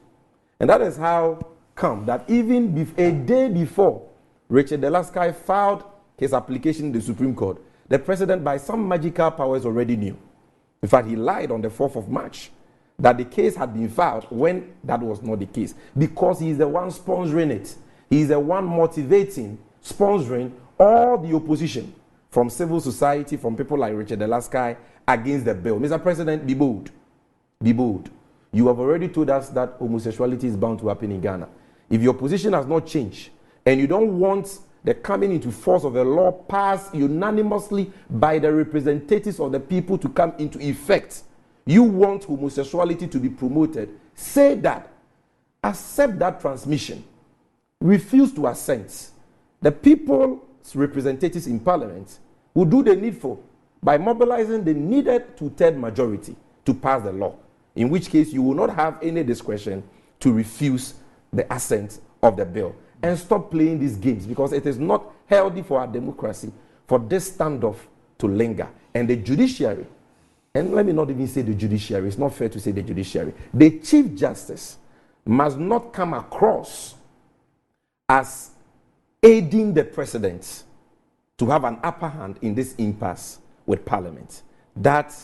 And that is how come that even a day before Richard de la Sky filed his application in the Supreme Court, the president by some magical powers already knew. In fact, he lied on the 4th of March that the case had been filed when that was not the case, because he is the one sponsoring it. He is the one motivating, sponsoring all the opposition from civil society, from people like Richard de la Sky against the bill. Mr. President, be bold. Be bold. You have already told us that homosexuality is bound to happen in Ghana. If your position has not changed and you don't want the coming into force of a law passed unanimously by the representatives of the people to come into effect, you want homosexuality to be promoted, say that. Accept that transmission. Refuse to assent. The people's representatives in Parliament will do the needful by mobilizing the needed two-thirds majority to pass the law, in which case you will not have any discretion to refuse the assent of the bill. and stop playing these games, because it is not healthy for our democracy for this standoff to linger. And the judiciary, and let me not even say the judiciary, it's not fair to say the judiciary, the Chief Justice must not come across as aiding the president to have an upper hand in this impasse with Parliament. That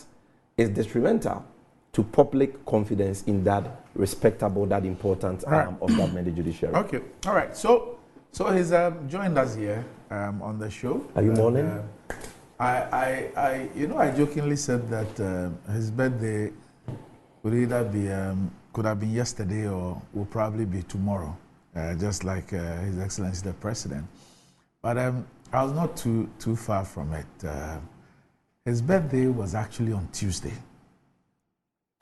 is detrimental to public confidence in that respectable, that important arm of government, the judiciary. Okay, all right. So he's joined us here on the show. Are you mourning? I jokingly said that his birthday would either be could have been yesterday or will probably be tomorrow, just like His Excellency the President. But I was not too far from it. His birthday was actually on Tuesday.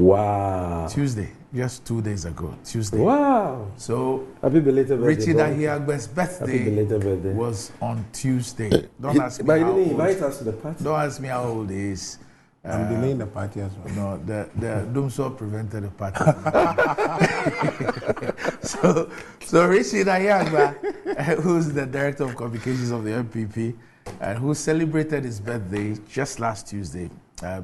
Wow. Tuesday, just 2 days ago. Tuesday. Wow. So happy belated birthday. Richie Dahiagbe's birthday was on Tuesday. Don't ask me but how you didn't old. invite us to the party. Don't ask me how old he is. I'm delaying the party as well. No, the Doomsor prevented the party. so Richie Dahiagba, who's the Director of Communications of the MPP, and who celebrated his birthday just last Tuesday,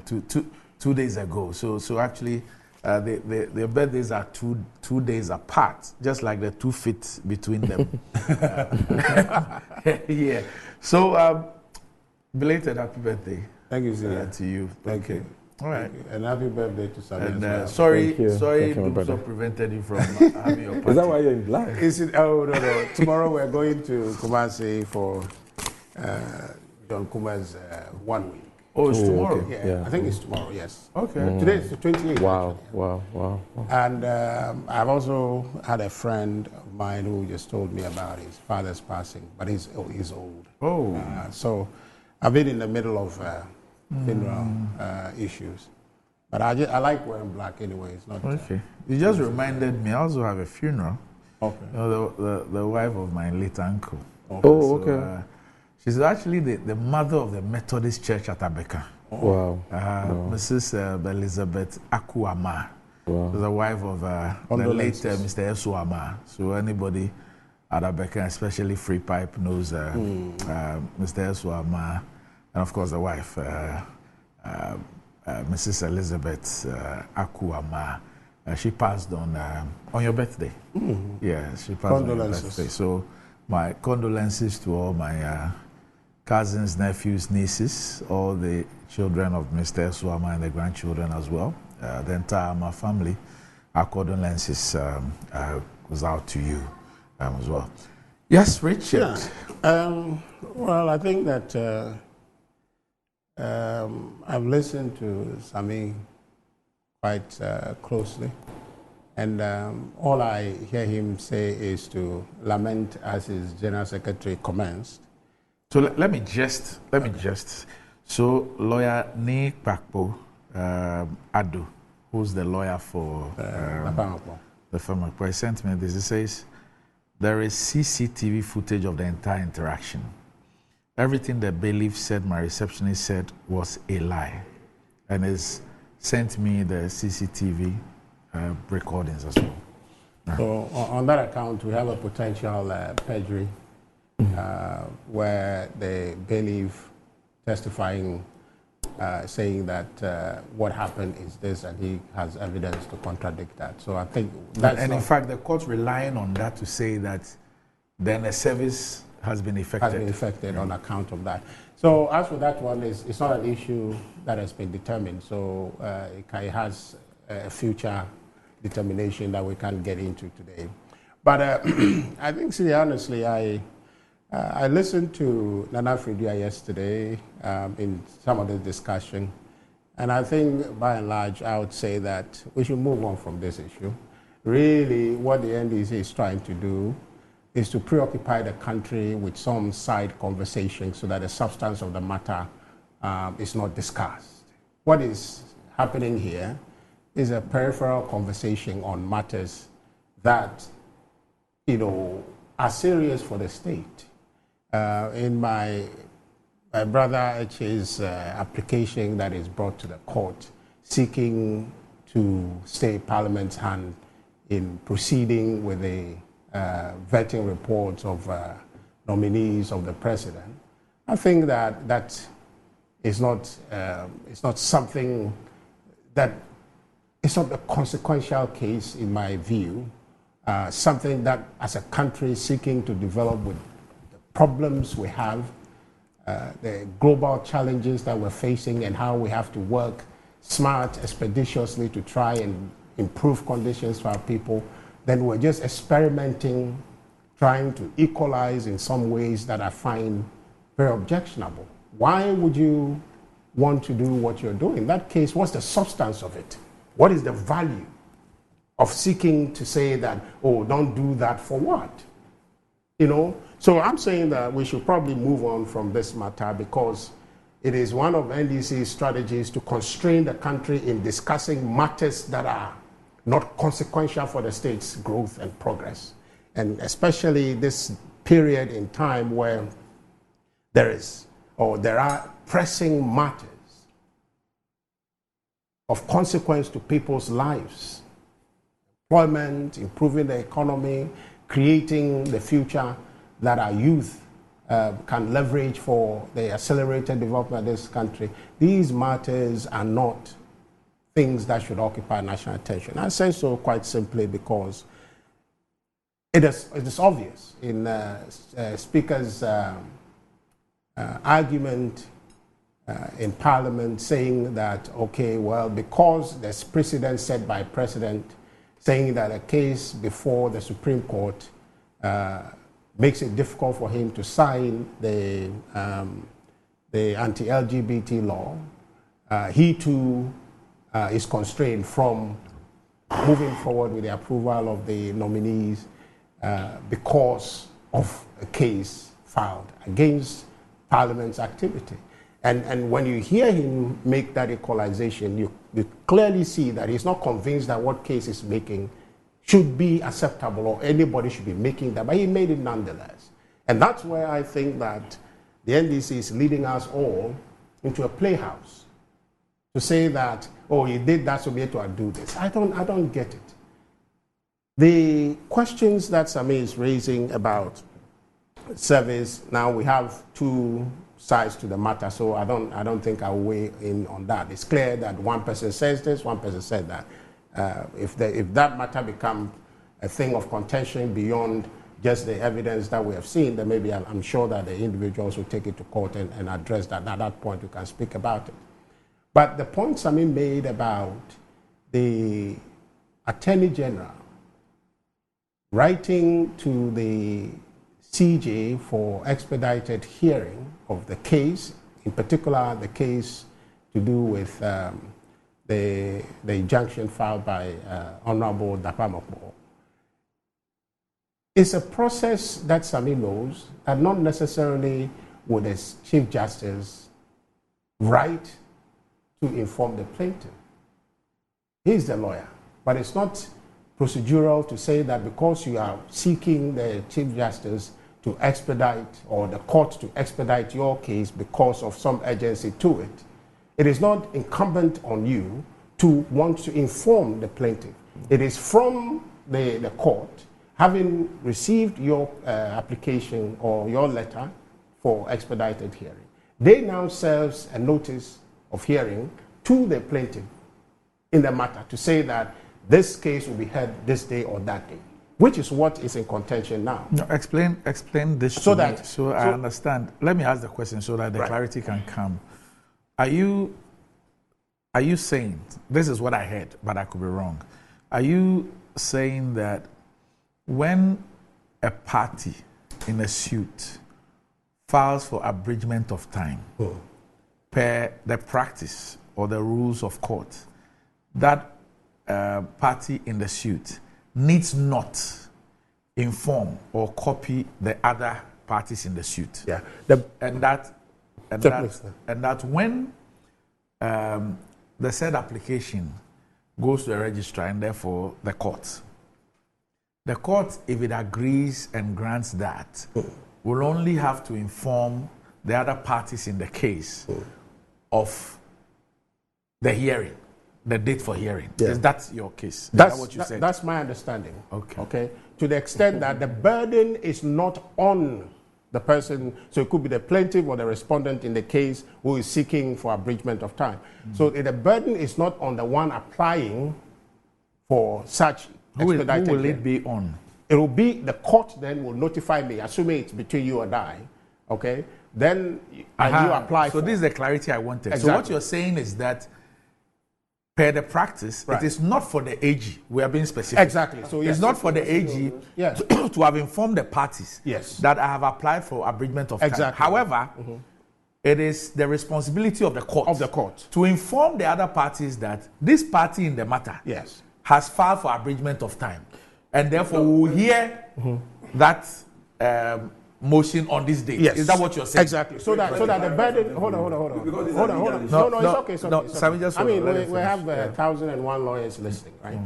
2 days ago. So actually, their birthdays are two days apart, just like the 2 feet between them. Yeah. So belated happy birthday. Thank you, sir. To you. Thank you. All right. And happy birthday to Sammy. And sorry, Thank you, Doomsor prevented you from having your party. Is that why you're in black? Oh, no. Tomorrow we're going to Kumasi for John Kuma's 1 week. Oh, it's tomorrow. okay. Yeah, I think it's tomorrow, yes. Okay. Today is the 28th. Wow. And I've also had a friend of mine who just told me about his father's passing, but he's old. Oh. So I've been in the middle of funeral issues. But I like wearing black anyway. It's not. Okay. You just reminded me. I also have a funeral. Okay. You know, the wife of my late uncle. Oh, okay. She's actually the mother of the Methodist Church at Abeka. Wow. Mrs. Elizabeth Akuama. Wow. She's the wife of the late Mr. Esuama. So anybody at Abeka, especially Free Pipe, knows Mr. Esuama, and of course the wife, Mrs. Elizabeth Akuama. She passed on your birthday. Yeah, she passed on your birthday. So my condolences to all my cousins, nephews, nieces, all the children of Mr. Esuama and the grandchildren as well. The entire my family, our condolences goes out to you as well. Yes, Richard. Yeah. Well, I think that I've listened to Sammy quite closely, and all I hear him say is to lament as his General Secretary commenced. So let me just. So lawyer Ni Kpakpo Ado, who's the lawyer for the firm, he sent me this. He says there is CCTV footage of the entire interaction. Everything the bailiff said, my receptionist said, was a lie, and has sent me the CCTV recordings as well. So on that account, we have a potential perjury where the bailiff testifying, saying that what happened is this, and he has evidence to contradict that. So I think that's and in fact, the court's relying on that to say that then a service has been affected. On account of that. So as for that one, it's not an issue that has been determined. So it has a future determination that we can't get into today. But I think, see, honestly, I listened to Nana Fridua yesterday in some of the discussion, and I think by and large I would say that we should move on from this issue. Really, what the NDC is trying to do is to preoccupy the country with some side conversation so that the substance of the matter is not discussed. What is happening here is a peripheral conversation on matters that, are serious for the state. In my brother H's application that is brought to the court, seeking to stay Parliament's hand in proceeding with the vetting reports of nominees of the president. I think that is not something that, it's not a consequential case in my view. Something that as a country seeking to develop with the problems we have, the global challenges that we're facing and how we have to work smart, expeditiously to try and improve conditions for our people, then we're just experimenting, trying to equalize in some ways that I find very objectionable. Why would you want to do what you're doing? In that case, what's the substance of it? What is the value of seeking to say that, oh, don't do that for what? You know? So I'm saying that we should probably move on from this matter because it is one of NDC's strategies to constrain the country in discussing matters that are not consequential for the state's growth and progress. And especially this period in time where there are pressing matters of consequence to people's lives. Employment, improving the economy, creating the future that our youth can leverage for the accelerated development of this country. These matters are not things that should occupy national attention. I say so quite simply because it is obvious in Speaker's argument in Parliament saying that, okay, well, because there's precedent set by President saying that a case before the Supreme Court makes it difficult for him to sign the anti-LGBT law, he too is constrained from moving forward with the approval of the nominees because of a case filed against Parliament's activity. And when you hear him make that equalization, you clearly see that he's not convinced that what case he's making should be acceptable or anybody should be making that, but he made it nonetheless. And that's where I think that the NDC is leading us all into a playhouse to say that, oh, he did that, so we have to do this. I don't get it. The questions that Sami is raising about service, now we have two sides to the matter, so I don't think I'll weigh in on that. It's clear that one person says this, one person said that. If that matter becomes a thing of contention beyond just the evidence that we have seen, then maybe I'm sure that the individuals will take it to court and address that. At that point, we can speak about it. But the point Sami made about the Attorney General writing to the CJ for expedited hearing of the case, in particular the case to do with the injunction filed by Honorable Dapamokbo. It's a process that Sami knows, and not necessarily would a Chief Justice write to inform the plaintiff. He's the lawyer, but it's not procedural to say that because you are seeking the Chief Justice to expedite, or the court to expedite your case because of some urgency to it, it is not incumbent on you to want to inform the plaintiff. It is from the court, having received your application or your letter for expedited hearing. They now serve a notice of hearing to the plaintiff in the matter to say that this case will be heard this day or that day, which is what is in contention now. No, explain this so to that me, so I understand. Let me ask the question so that the clarity can come. Are you saying, this is what I heard, but I could be wrong. Are you saying that when a party in a suit files for abridgment of time per the practice or the rules of court, that party in the suit needs not inform or copy the other parties in the suit? Yeah. And that when the said application goes to the registrar and therefore the court, if it agrees and grants that, will only have to inform the other parties in the case of the hearing. the date for hearing. Yeah. Is that your case? Is That's that what you said? That's my understanding. Okay. Okay. To the extent that the burden is not on the person, so it could be the plaintiff or the respondent in the case who is seeking for abridgment of time. So the burden is not on the one applying for such Who expedited will hearing. it be on? It will be the court then will notify me, assuming it's between you and I. Okay. Then and you apply. So for this is the clarity I wanted. So Exactly. what you're saying is that per the practice, Right. it is not for the AG. We are being specific. Exactly. So It's yes. not for the AG Yes. to have informed the parties Yes. that I have applied for abridgment of time. Exactly. However, it is the responsibility of the court Of the court. to inform the other parties that this party in the matter Yes. has filed for abridgment of time, and therefore we will hear that motion on this date. Yes. Is that what you're saying? Exactly. So that the burden. Hold on. Because it's Hold a on. legal issue. No, it's No, okay. It's no, okay. It's Sami, okay. just I mean, let him we have finish. 1,001 lawyers listening, right?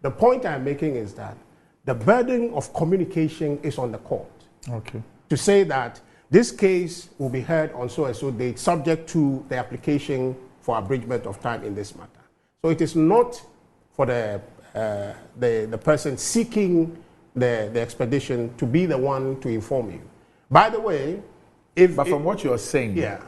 The point I'm making is that the burden of communication is on the court Okay. to say that this case will be heard on so and so date, subject to the application for abridgment of time in this matter. So it is not for the person seeking the expedition to be the one to inform you. By the way, But from what you're saying, yeah,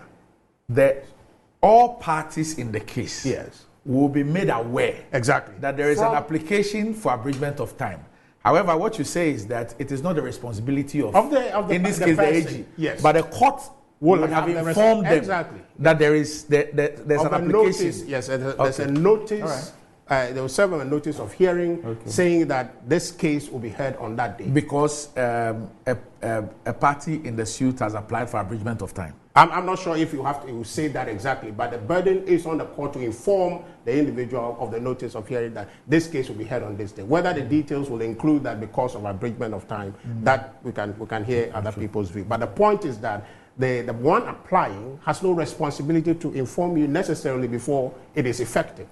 all parties in the case yes, will be made aware exactly that there is From- an application for abridgment of time. However, what you say is that it is not the responsibility of the in this the case, the person, AG. yes. But the court will have the informed them exactly that there's an of a application. notice, yes, there's a Okay. notice. All right. They will serve a notice of hearing saying that this case will be heard on that day. Because a party in the suit has applied for abridgment of time. I'm not sure if you will say that exactly, but the burden is on the court to inform the individual of the notice of hearing that this case will be heard on this day. Whether the details will include that because of abridgment of time, that we can hear other people's view. But the point is that the one applying has no responsibility to inform you necessarily before it is effective.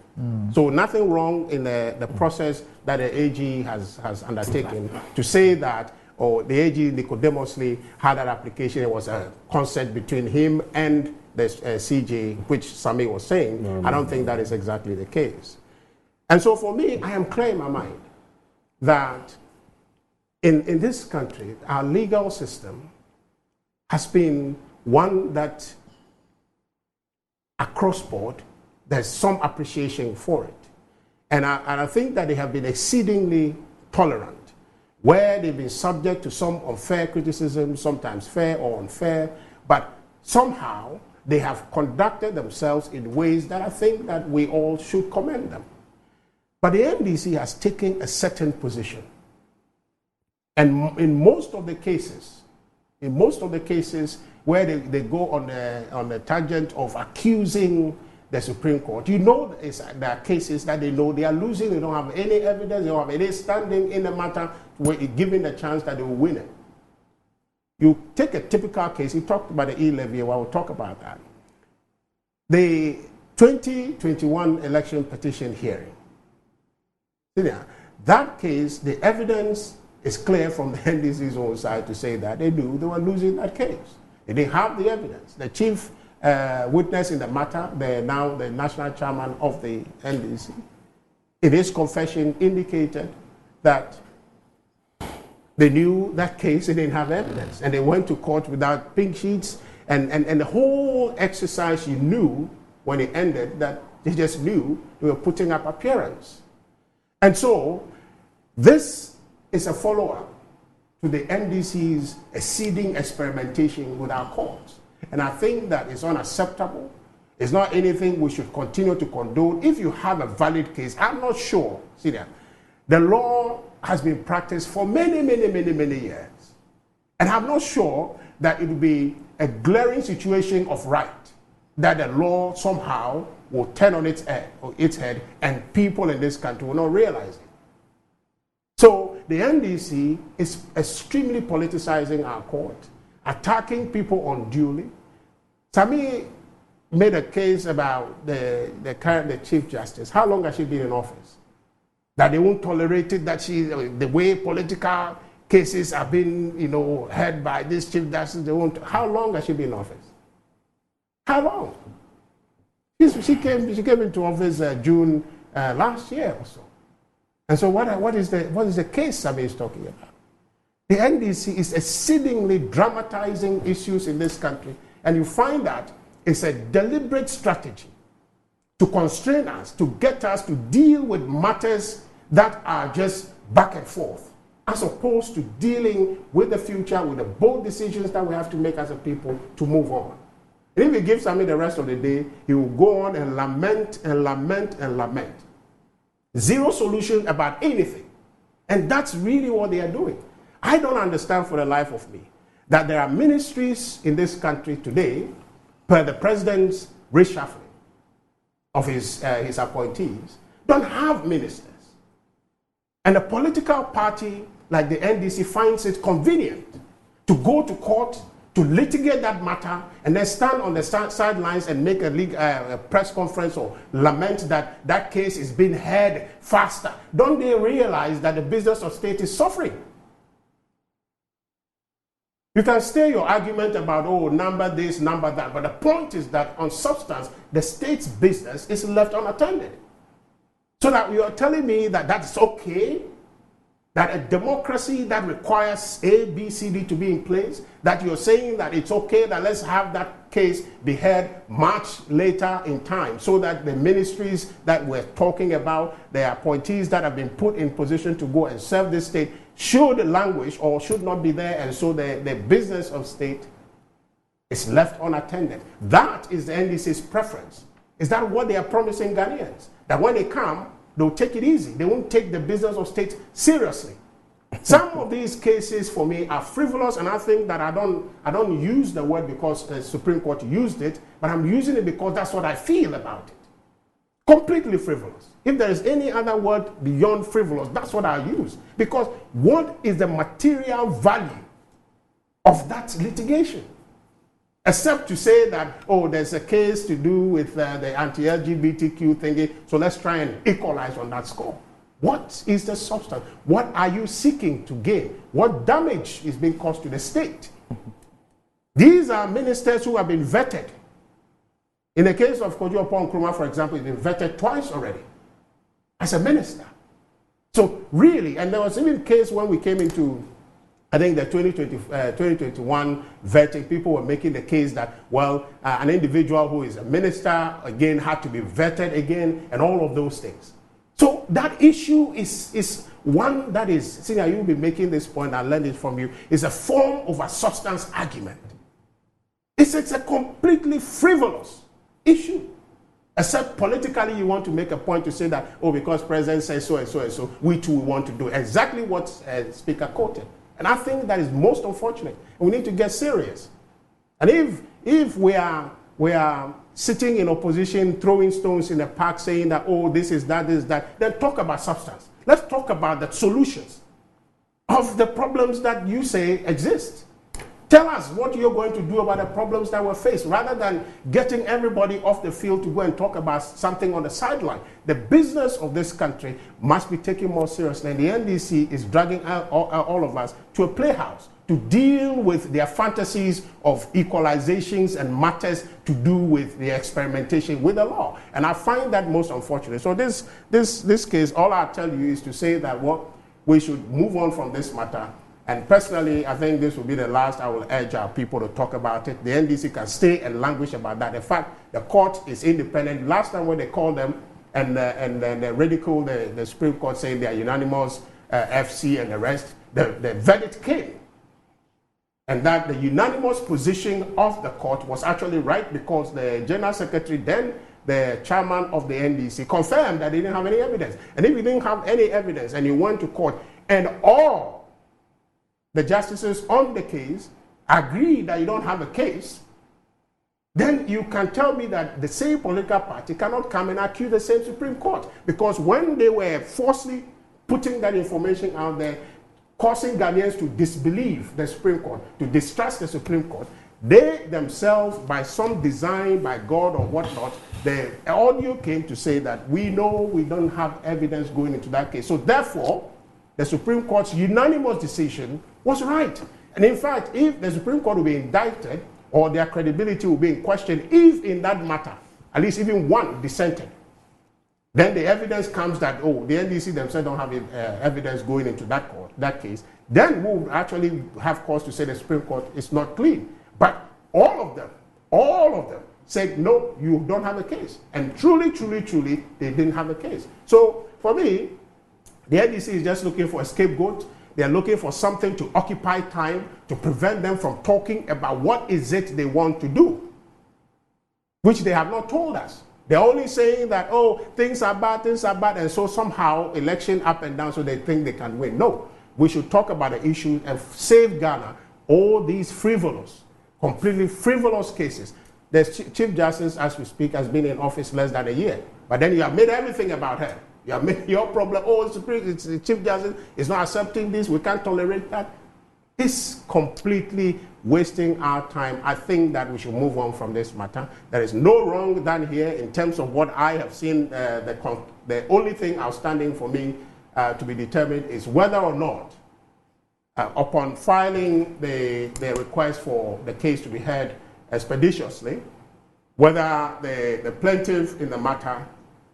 So nothing wrong in the process that the AG has undertaken to say that, or the AG Nicodemously had that application. It was a consent between him and the CJ, which Sami was saying. I don't think that is exactly the case. And so for me, I am clear in my mind that in this country, our legal system has been one that across board, there's some appreciation for it. And I think that they have been exceedingly tolerant, where they've been subject to some unfair criticism, sometimes fair or unfair, but somehow they have conducted themselves in ways that I think that we all should commend them. But the NDC has taken a certain position. And in most of the cases where they go on the tangent of accusing the Supreme Court, you know there are cases that they know they are losing, they don't have any evidence, they don't have any standing in the matter, given the chance that they will win it. You take a typical case, you talked about the e-levy, well, we'll talk about that. The 2021 election petition hearing. That case, the evidence is clear from the NDC's own side to say that they knew they were losing that case. They didn't have the evidence. The chief witness in the matter, now the national chairman of the NDC, in his confession indicated that they knew that case, they didn't have evidence, and they went to court without pink sheets, and the whole exercise, you knew when it ended that they just knew they were putting up appearance. And so this is a follow-up to the NDC's exceeding experimentation with our courts. And I think that is unacceptable. It's not anything we should continue to condone. If you have a valid case, I'm not sure, see that, the law has been practiced for many years. And I'm not sure that it will be a glaring situation of right that the law somehow will turn on its head and people in this country will not realize it. So the NDC is extremely politicizing our court, attacking people unduly. Sami made a case about the Chief Justice. How long has she been in office? That they won't tolerate it, that the way political cases have been, heard by this Chief Justice, they won't. How long has she been in office? How long? She came into office June last year or so. And so what is the case Sammy is talking about? The NDC is exceedingly dramatizing issues in this country, and you find that it's a deliberate strategy to constrain us, to get us to deal with matters that are just back and forth, as opposed to dealing with the future, with the bold decisions that we have to make as a people to move on. And if he gives Sammy the rest of the day, he will go on and lament and lament and lament. Zero solution about anything. And that's really what they are doing. I don't understand for the life of me that there are ministries in this country today, per the president's reshuffling of his appointees, don't have ministers. And a political party like the NDC finds it convenient to go to court, to litigate that matter, and then stand on the sidelines and make a press conference or lament that that case is being heard faster. Don't they realize that the business of state is suffering? You can stay your argument about, oh, number this, number that, but the point is that on substance, the state's business is left unattended. So that you are telling me that that's okay, that a democracy that requires A, B, C, D to be in place, that you're saying that it's okay that let's have that case be heard much later in time, so that the ministries that we're talking about, the appointees that have been put in position to go and serve this state, should languish or should not be there, and so the business of state is left unattended. That is the NDC's preference. Is that what they are promising Ghanaians? That when they come, they'll take it easy. They won't take the business of state seriously. Some of these cases for me are frivolous, and I think that I don't use the word because the Supreme Court used it, but I'm using it because that's what I feel about it. Completely frivolous. If there is any other word beyond frivolous, that's what I use. Because what is the material value of that litigation? Except to say that, oh, there's a case to do with the anti-LGBTQ thingy, so let's try and equalize on that score. What is the substance? What are you seeking to gain? What damage is being caused to the state? These are ministers who have been vetted. In the case of Kojo Nkrumah, for example, he's been vetted twice already as a minister. So really, and there was even a case when we came into, I think the 2021 vetting, people were making the case that, well, an individual who is a minister, again, had to be vetted again, and all of those things. So that issue is one that is, Senior, you'll be making this point, I learned it from you, is a form of a substance argument. It's a completely frivolous issue. Except politically you want to make a point to say that, oh, because President says so and so and so, we too want to do exactly what Speaker quoted. And I think that is most unfortunate. We need to get serious. And if we are sitting in opposition, throwing stones in the park, saying that, oh, this is that, then talk about substance. Let's talk about the solutions of the problems that you say exist. Tell us what you're going to do about the problems that we're faced, rather than getting everybody off the field to go and talk about something on the sideline. The business of this country must be taken more seriously, and the NDC is dragging all of us to a playhouse to deal with their fantasies of equalizations and matters to do with the experimentation with the law. And I find that most unfortunate. So this case, all I'll tell you is to say that we should move on from this matter. And personally, I think this will be the last I will urge our people to talk about it. The NDC can stay and languish about that. In fact, the court is independent. Last time when they called them and they ridiculed the Supreme Court saying they are unanimous, FC and the rest, the verdict came. And that the unanimous position of the court was actually right, because the General Secretary, then the chairman of the NDC, confirmed that he didn't have any evidence. And if he didn't have any evidence and he went to court and all the justices on the case agree that you don't have a case, then you can tell me that the same political party cannot come and accuse the same Supreme Court. Because when they were falsely putting that information out there, causing Ghanaians to disbelieve the Supreme Court, to distrust the Supreme Court, they themselves, by some design, by God or whatnot, the audio came to say that we know we don't have evidence going into that case. So therefore, the Supreme Court's unanimous decision was right. And in fact, if the Supreme Court will be indicted, or their credibility will be in question, if in that matter, at least even one dissented, Then the evidence comes that, oh, the NDC themselves don't have evidence going into that case. Then we would actually have cause to say the Supreme Court is not clean. But all of them said, no, you don't have a case. And truly, they didn't have a case. So for me, the NDC is just looking for a scapegoat. They're looking for something to occupy time to prevent them from talking about what is it they want to do, which they have not told us. They're only saying that, oh, things are bad, and so somehow election up and down so they think they can win. No, we should talk about the issue and save Ghana all these completely frivolous cases. The Chief Justice, as we speak, has been in office less than a year. But then you have made everything about her. You have made your problem, oh, the Chief Justice is not accepting this, we can't tolerate that. It's completely wasting our time. I think that we should move on from this matter. There is no wrong done here in terms of what I have seen. The only thing outstanding for me to be determined is whether or not, upon filing the request for the case to be heard expeditiously, whether the plaintiff in the matter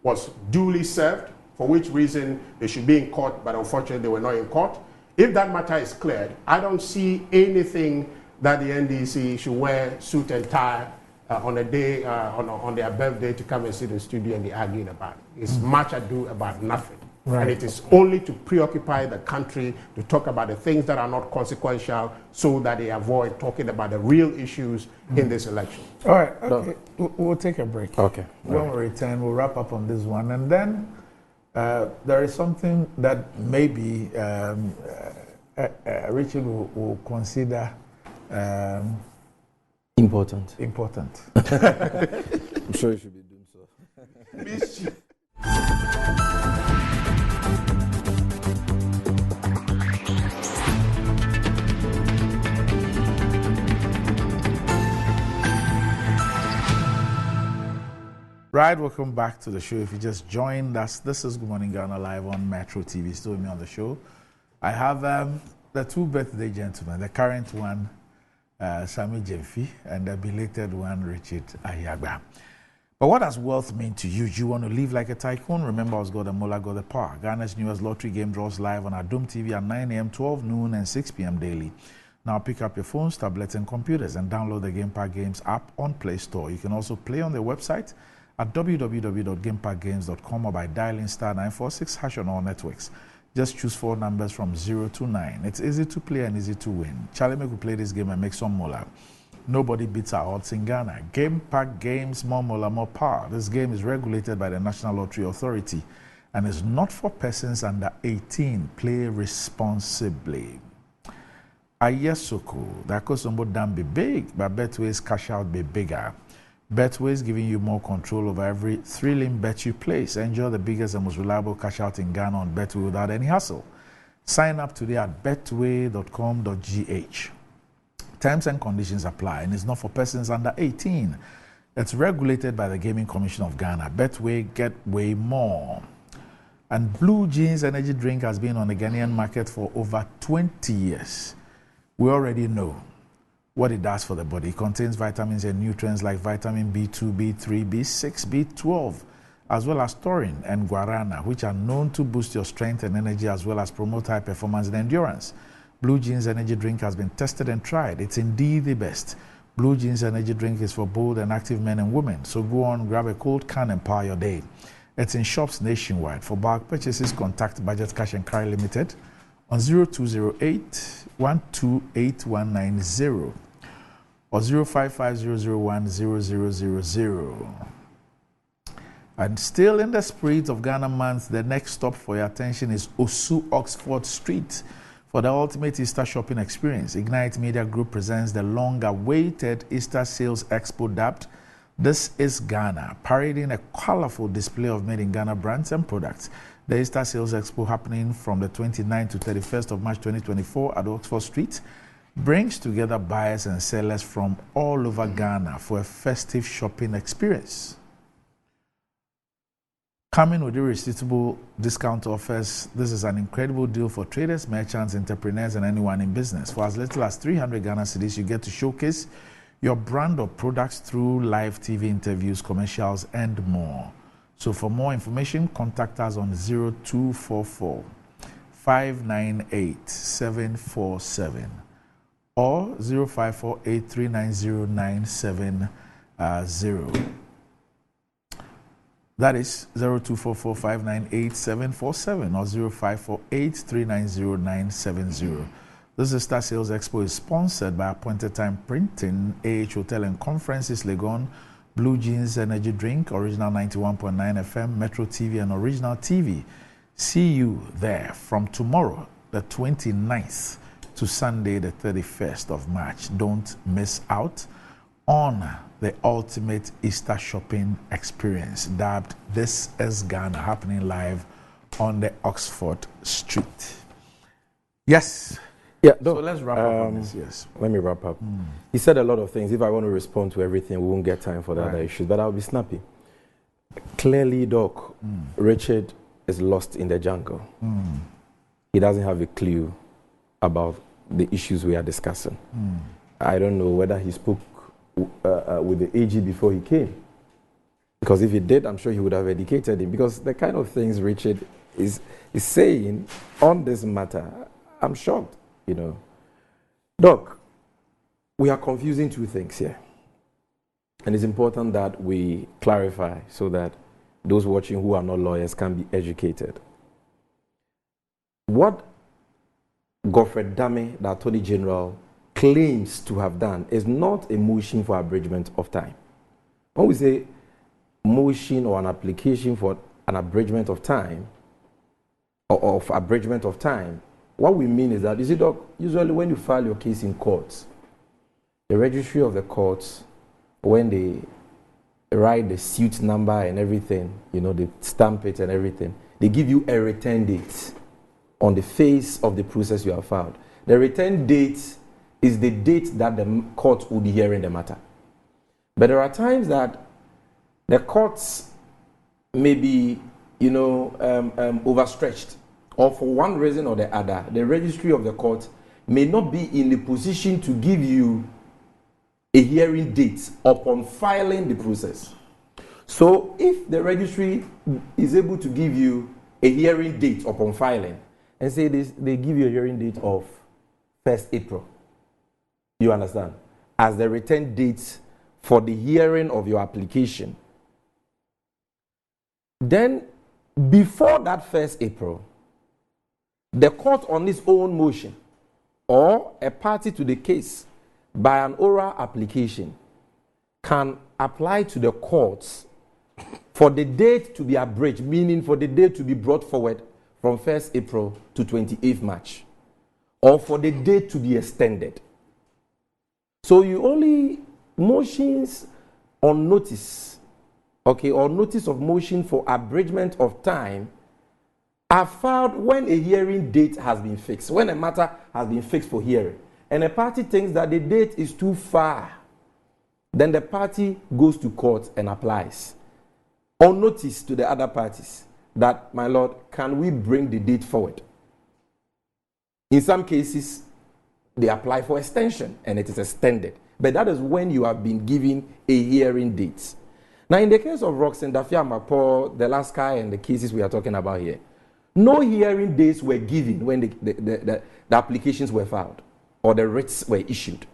was duly served, for which reason they should be in court, but unfortunately they were not in court. If that matter is cleared, I don't see anything that the NDC should wear suit and tie on a day, on their birthday to come and sit in the studio and be arguing about it. It's much ado about nothing. Right. And it is only to preoccupy the country, to talk about the things that are not consequential so that they avoid talking about the real issues in this election. All right, okay. We'll take a break. Okay. When we return, we'll wrap up on this one. And then there is something that maybe Richard will consider important. I'm sure you should be doing so. Right, welcome back to the show. If you just joined us, this is Good Morning Ghana live on Metro TV. Still with me on the show. I have the two birthday gentlemen, the current one, Sammy Jemfi, and the belated one, Richard Ayagba. But what does wealth mean to you? Do you want to live like a tycoon? Remember, us got the Mola, got the power. Ghana's newest lottery game draws live on Adom TV at 9 a.m., 12 noon, and 6 p.m. daily. Now pick up your phones, tablets, and computers and download the Game Park Games app on Play Store. You can also play on their website at www.gameparkgames.com or by dialing *946# on all networks. Just choose 4 numbers from 0 to 9. It's easy to play and easy to win. Charlie make we play this game and make some mola. Nobody beats our odds in Ghana. Game Park Games, more mola, more power. This game is regulated by the National Lottery Authority and is not for persons under 18. Play responsibly. Ayesoko, that could somebody damn be big, but Betway's cash out be bigger. Betway is giving you more control over every thrilling bet you place. Enjoy the biggest and most reliable cash out in Ghana on Betway without any hassle. Sign up today at betway.com.gh. Terms and conditions apply and it's not for persons under 18. It's regulated by the Gaming Commission of Ghana. Betway, get way more. And Blue Jeans energy drink has been on the Ghanaian market for over 20 years. We already know what it does for the body. It contains vitamins and nutrients like vitamin B2, B3, B6, B12, as well as taurine and guarana, which are known to boost your strength and energy as well as promote high performance and endurance. Blue Jeans energy drink has been tested and tried. It's indeed the best. Blue Jeans energy drink is for bold and active men and women. So go on, grab a cold can and power your day. It's in shops nationwide. For bulk purchases, contact Budget Cash and Carry Limited on 0208 128190 or 0550010000. And still in the spirit of Ghana Month, the next stop for your attention is Osu Oxford Street. For the ultimate Easter shopping experience, Ignite Media Group presents the long-awaited Easter Sales Expo dubbed This is Ghana, parading a colorful display of made in Ghana brands and products. The Easter Sales Expo, happening from the 29th to 31st of March 2024 at Oxford Street, brings together buyers and sellers from all over Ghana for a festive shopping experience. Coming with irresistible discount offers, this is an incredible deal for traders, merchants, entrepreneurs, and anyone in business. For as little as 300 Ghana cedis, you get to showcase your brand or products through live TV interviews, commercials, and more. So for more information, contact us on 0244 598 747 or 0548 390 970. That is 0244 598 747 or 0548 390 970. This is Star Sales Expo is sponsored by Appointed Time Printing, AH Hotel and Conferences, Legon, Blue Jeans Energy Drink, Original 91.9 FM, Metro TV, and Original TV. See you there from tomorrow, the 29th, to Sunday, the 31st of March. Don't miss out on the ultimate Easter shopping experience, dubbed This is Ghana, happening live on the Oxford Street. Yes. Yeah, So let's wrap up on this. Yes. Let me wrap up. He said a lot of things. If I want to respond to everything, we won't get time for the other issues, but I'll be snappy. Clearly, Doc, Richard is lost in the jungle. He doesn't have a clue about the issues we are discussing. I don't know whether he spoke with the AG before he came. Because if he did, I'm sure he would have educated him. Because the kind of things Richard is saying on this matter, I'm shocked. You know, Doc, we are confusing two things here. And it's important that we clarify so that those watching who are not lawyers can be educated. What Godfred Dame, the Attorney General, claims to have done is not a motion for abridgment of time. When we say motion or an application for an abridgment of time, or of abridgment of time, what we mean is that, you see, Doc, usually when you file your case in courts, the registry of the courts, when they write the suit number and everything, you know, they stamp it and everything, they give you a return date on the face of the process you have filed. The return date is the date that the court will be hearing the matter. But there are times that the courts may be, you know, overstretched, or for one reason or the other, the registry of the court may not be in the position to give you a hearing date upon filing the process. So if the registry is able to give you a hearing date upon filing, and say this, they give you a hearing date of 1st April, you understand, as the return date for the hearing of your application, then before that 1st April, the court on its own motion or a party to the case by an oral application can apply to the courts for the date to be abridged, meaning for the date to be brought forward from 1st April to 28th March, or for the date to be extended. So you only motions on notice, okay, or notice of motion for abridgment of time are filed when a hearing date has been fixed, when a matter has been fixed for hearing, and a party thinks that the date is too far, then the party goes to court and applies on notice to the other parties that, my lord, can we bring the date forward? In some cases, they apply for extension and it is extended, but that is when you have been given a hearing date. Now, in the case of Roxanne Dafia-Mapo, the last guy, and the cases we are talking about here, no hearing dates were given when the applications were filed or the writs were issued.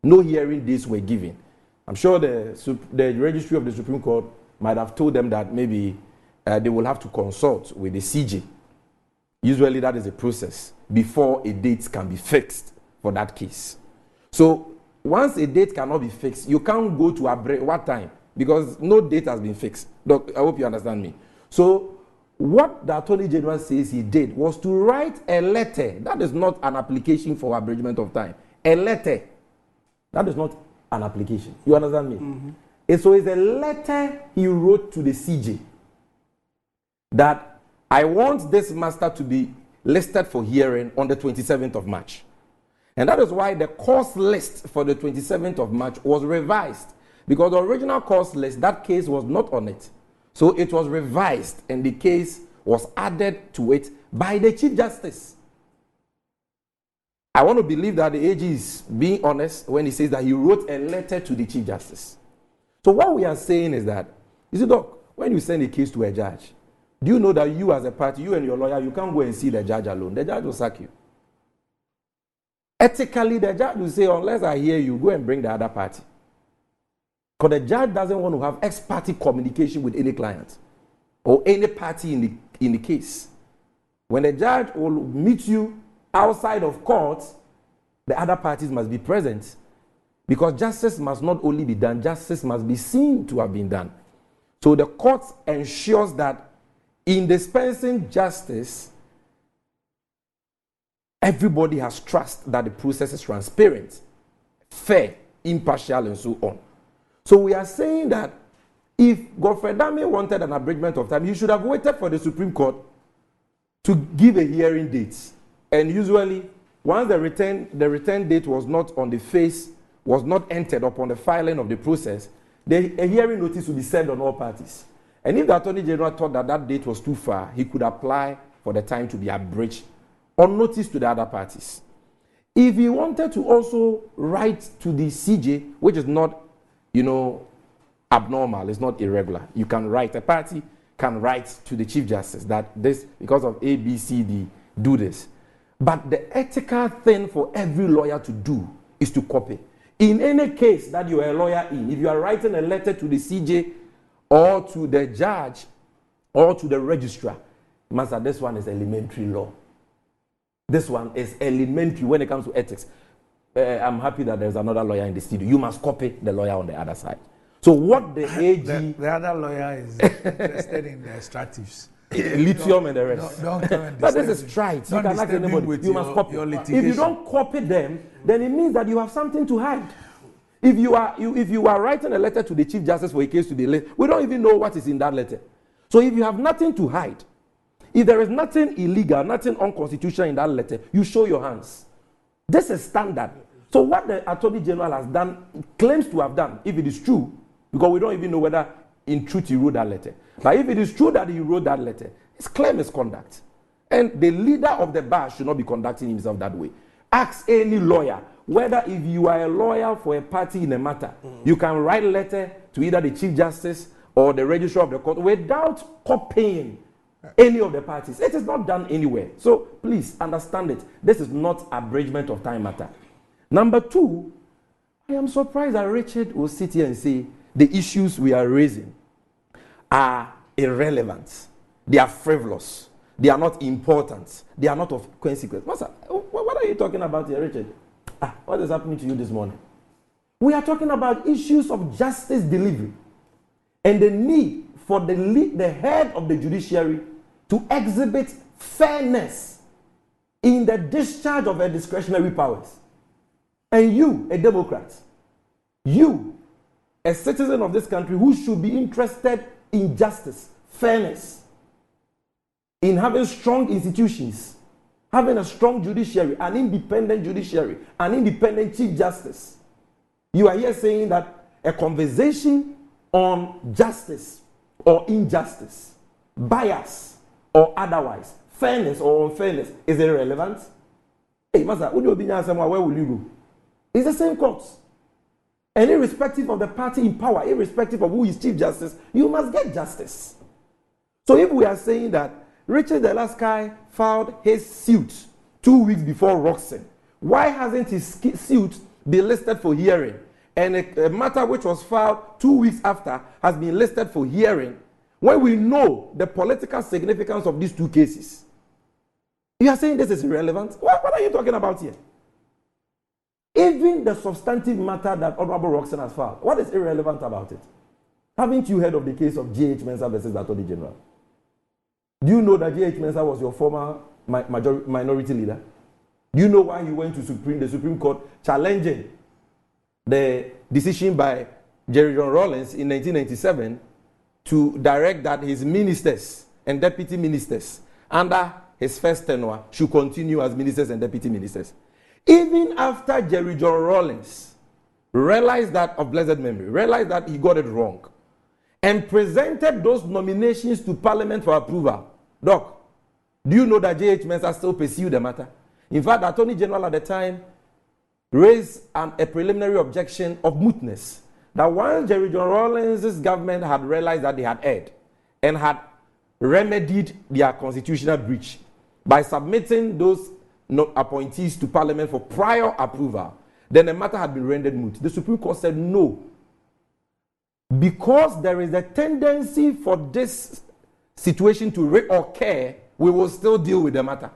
No hearing dates were given. I'm sure the registry of the Supreme Court might have told them that maybe they will have to consult with the CJ. Usually that is a process before a date can be fixed for that case. So once a date cannot be fixed, you can't go to what time? Because no date has been fixed. Doc, I hope you understand me. So what the Attorney General says he did was to write a letter. That is not an application for abridgment of time. A letter. That is not an application. You understand me? And so it's a letter he wrote to the CJ that I want this matter to be listed for hearing on the 27th of March. And that is why the course list for the 27th of March was revised. Because the original course list, that case was not on it. So it was revised and the case was added to it by the Chief Justice. I want to believe that the AG is being honest when he says that he wrote a letter to the Chief Justice. So what we are saying is that, you see, Doc, when you send a case to a judge, do you know that you as a party, you and your lawyer, you can't go and see the judge alone. The judge will sack you. Ethically, the judge will say, unless I hear you, go and bring the other party. Because the judge doesn't want to have ex-party communication with any client or any party in the case. When the judge will meet you outside of court, the other parties must be present. Because justice must not only be done, justice must be seen to have been done. So the court ensures that in dispensing justice, everybody has trust that the process is transparent, fair, impartial, and so on. So we are saying that if Godfrey Dame wanted an abridgment of time, he should have waited for the Supreme Court to give a hearing date. And usually, once the return date was not on the face, was not entered upon the filing of the process, a hearing notice would be served on all parties. And if the Attorney General thought that that date was too far, he could apply for the time to be abridged on notice to the other parties. If he wanted to also write to the CJ, which is not, abnormal, it's not irregular. You can write, a party can write to the Chief Justice that this, because of A, B, C, D, do this. But the ethical thing for every lawyer to do is to copy. In any case that you are a lawyer in, if you are writing a letter to the CJ or to the judge or to the registrar, Master, this one is elementary law. This one is elementary when it comes to ethics. I'm happy that there's another lawyer in the studio. You must copy the lawyer on the other side. So what the AG... the other lawyer is interested in the extractives. Lithium and the rest. Don't come and but this is trite. You can ask anybody. You must copy. If you don't copy them, then it means that you have something to hide. If you are writing a letter to the Chief Justice for a case to be laid, we don't even know what is in that letter. So if you have nothing to hide, if there is nothing illegal, nothing unconstitutional in that letter, you show your hands. This is standard. So what the Attorney General has done, claims to have done, if it is true, because we don't even know whether in truth he wrote that letter. But if it is true that he wrote that letter, his claim is conduct. And the leader of the bar should not be conducting himself that way. Ask any lawyer, whether if you are a lawyer for a party in a matter, you can write a letter to either the Chief Justice or the registrar of the court without copying any of the parties. It is not done anywhere. So please understand it. This is not abridgment of time matter. Number two, I am surprised that Richard will sit here and say the issues we are raising are irrelevant. They are frivolous. They are not important. They are not of consequence. What are you talking about here, Richard? What is happening to you this morning? We are talking about issues of justice delivery and the need for the head of the judiciary to exhibit fairness in the discharge of her discretionary powers. And you, a Democrat, you, a citizen of this country who should be interested in justice, fairness, in having strong institutions, having a strong judiciary, an independent Chief Justice. You are here saying that a conversation on justice or injustice, bias or otherwise, fairness or unfairness, is irrelevant? Hey, Master, where will you go? It's the same court. And irrespective of the party in power, irrespective of who is Chief Justice, you must get justice. So if we are saying that Richard Delasky filed his suit 2 weeks before Roxanne, why hasn't his suit been listed for hearing? And a matter which was filed 2 weeks after has been listed for hearing, when we know the political significance of these two cases. You are saying this is irrelevant? What are you talking about here? Even the substantive matter that Honorable Roxanne has filed, what is irrelevant about it? Haven't you heard of the case of J.H. Mensah versus the Attorney General? Do you know that J.H. Mensah was your former minority leader? Do you know why he went to the Supreme Court challenging the decision by Jerry John Rawlings in 1997 to direct that his ministers and deputy ministers under his first tenure should continue as ministers and deputy ministers? Even after Jerry John Rawlings realized that, of blessed memory, realized that he got it wrong, and presented those nominations to Parliament for approval. Doc, do you know that J.H. Mensah still pursued the matter? In fact, the Attorney General at the time raised a preliminary objection of mootness. That once Jerry John Rawlings' government had realized that they had erred, and had remedied their constitutional breach by submitting those appointees to Parliament for prior approval, then the matter had been rendered moot. The Supreme Court said no. Because there is a tendency for this situation to reoccur, we will still deal with the matter.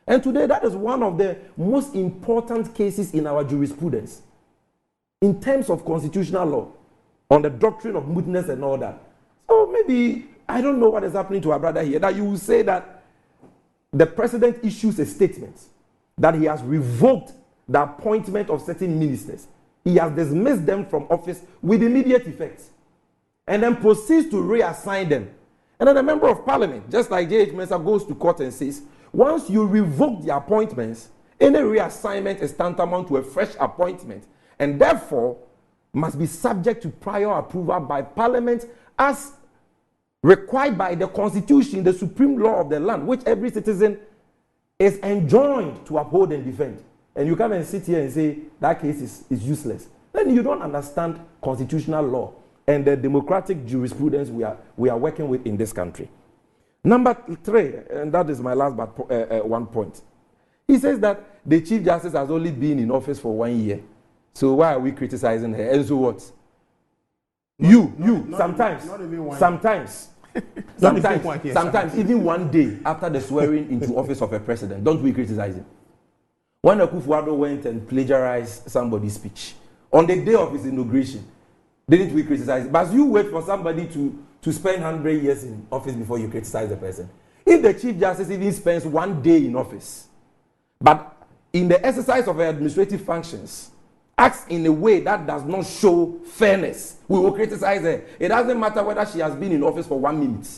And today, that is one of the most important cases in our jurisprudence in terms of constitutional law, on the doctrine of mootness and all that. So maybe, I don't know what is happening to our brother here, that you will say that the president issues a statement that he has revoked the appointment of certain ministers. He has dismissed them from office with immediate effect, and then proceeds to reassign them. And then a member of parliament, just like J.H. Mensah, goes to court and says, once you revoke the appointments, any reassignment is tantamount to a fresh appointment, and therefore must be subject to prior approval by Parliament as required by the Constitution, the supreme law of the land, which every citizen is enjoined to uphold and defend. And you come and sit here and say that case is useless. Then you don't understand constitutional law and the democratic jurisprudence we are working with in this country. Number 3, and that is my last but one point. He says that the Chief Justice has only been in office for 1 year. So why are we criticizing her? And so what? Sometimes even 1 day after the swearing into office of a president, don't we criticize him? When Akufo-Addo went and plagiarized somebody's speech on the day of his inauguration, didn't we criticize him? But you wait for somebody to spend 100 years in office before you criticize the person. If the Chief Justice even spends 1 day in office, but in the exercise of her administrative functions, acts in a way that does not show fairness, we will criticize her. It doesn't matter whether she has been in office for 1 minute.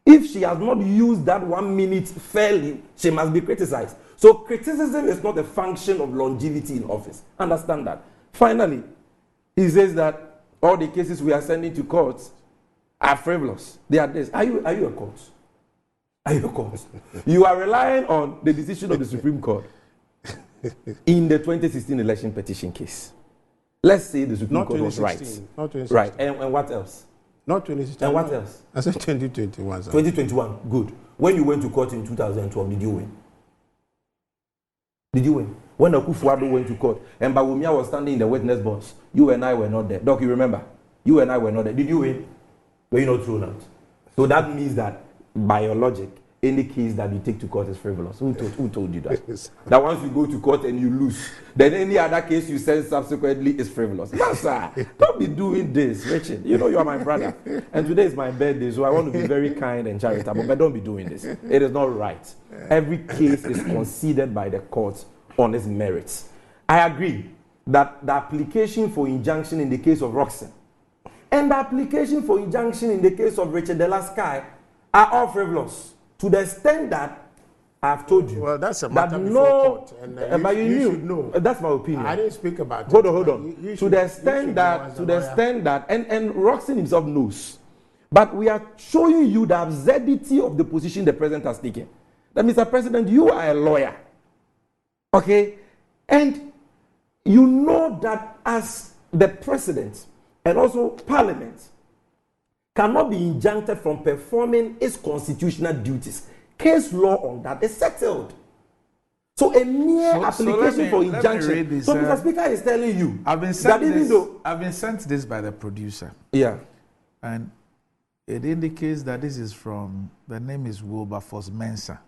If she has not used that 1 minute fairly, she must be criticized. So criticism is not a function of longevity in office. Understand that. Finally, he says that all the cases we are sending to courts are frivolous. They are this. Are you a court? Are you a court? You are relying on the decision of the Supreme Court in the 2016 election petition case. Let's say the Supreme Court was right. Not 2016. Right. And what else? Not 2016. And what else? I said 2021. Sir. 2021. Good. When you went to court in 2012, did you win? Did you win? When Akufo-Addo went to court and Bawumia was standing in the witness box, you and I were not there. Doc, you remember? You and I were not there. Did you win? Were you not thrown out? So that means that, by your logic, any case that you take to court is frivolous. Who told you that? That once you go to court and you lose, then any other case you send subsequently is frivolous. No, sir. Don't be doing this, Richard. You know you are my brother. And today is my birthday, so I want to be very kind and charitable, but don't be doing this. It is not right. Every case is considered by the court on its merits. I agree that the application for injunction in the case of Roxanne and the application for injunction in the case of Richard Delasky are all frivolous. To the extent that I've told you. Well, that's a matter before court. And but you should know. That's my opinion. I didn't speak about it. Hold on. To the extent that, and Roxanne himself knows. But we are showing you the absurdity of the position the president has taken. That Mr. President, you are a lawyer. Okay? And you know that as the president and also parliament cannot be injuncted from performing its constitutional duties. Case law on that is settled. So a mere application for injunction. So Mr. Speaker is telling you I've been sent this by the producer. Yeah. And it indicates that this is from, the name is Wilberforce Mensah.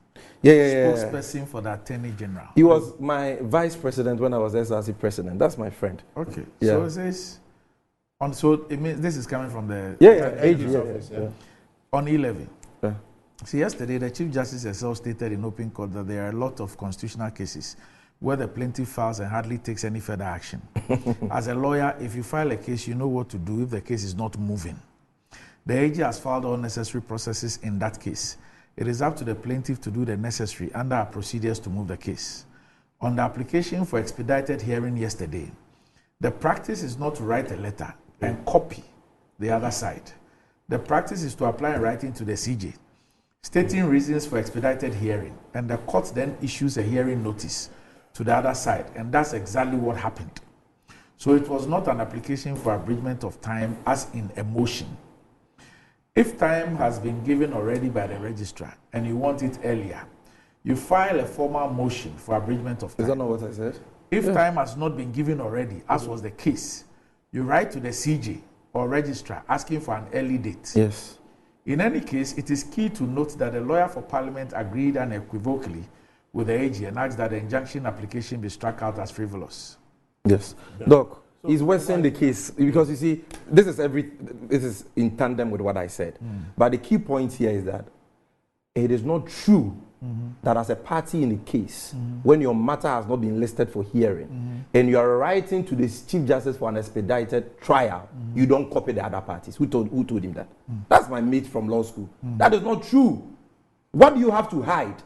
Yeah. Spokesperson for the Attorney General. He was my vice president when I was SRC president. That's my friend. Okay. Yeah. So it says, so it means this is coming from the office. On 11. Yeah. See, yesterday the Chief Justice herself stated in open court that there are a lot of constitutional cases where the plaintiff files and hardly takes any further action. As a lawyer, if you file a case, you know what to do if the case is not moving. The AG has filed all necessary processes in that case. It is up to the plaintiff to do the necessary under our procedures to move the case. On the application for expedited hearing yesterday, the practice is not to write a letter and copy the other side. The practice is to apply in writing to the CJ, stating reasons for expedited hearing, and the court then issues a hearing notice to the other side, and that's exactly what happened. So it was not an application for abridgment of time as in a motion. If time has been given already by the registrar and you want it earlier, you file a formal motion for abridgment of time. Is that not what I said? If time has not been given already, as was the case, you write to the CJ or registrar asking for an early date. Yes. In any case, it is key to note that the lawyer for Parliament agreed unequivocally with the AG and asked that the injunction application be struck out as frivolous. Yes. Doc, he's worsening the case because you see, this is in tandem with what I said. But the key point here is that it is not true that as a party in the case, when your matter has not been listed for hearing, and you are writing to the Chief Justice for an expedited trial, you don't copy the other parties. Who told him that? That's my mate from law school. That is not true. What do you have to hide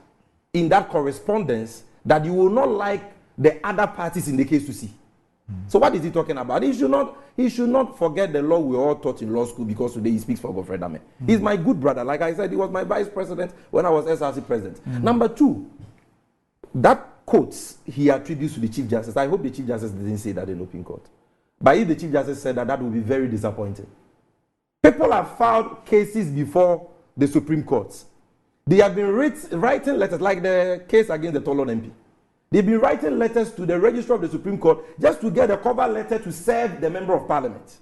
in that correspondence that you will not like the other parties in the case to see? So what is he talking about? He should not forget the law we all taught in law school because today he speaks for Godfred Dame. He's my good brother. Like I said, he was my vice president when I was SRC president. Number two, that quotes he attributes to the Chief Justice. I hope the Chief Justice didn't say that in open court. But if the Chief Justice said that, that would be very disappointing. People have filed cases before the Supreme Court. They have been writing letters, like the case against the Tolon MP. They've been writing letters to the Registrar of the Supreme Court just to get a cover letter to serve the Member of Parliament.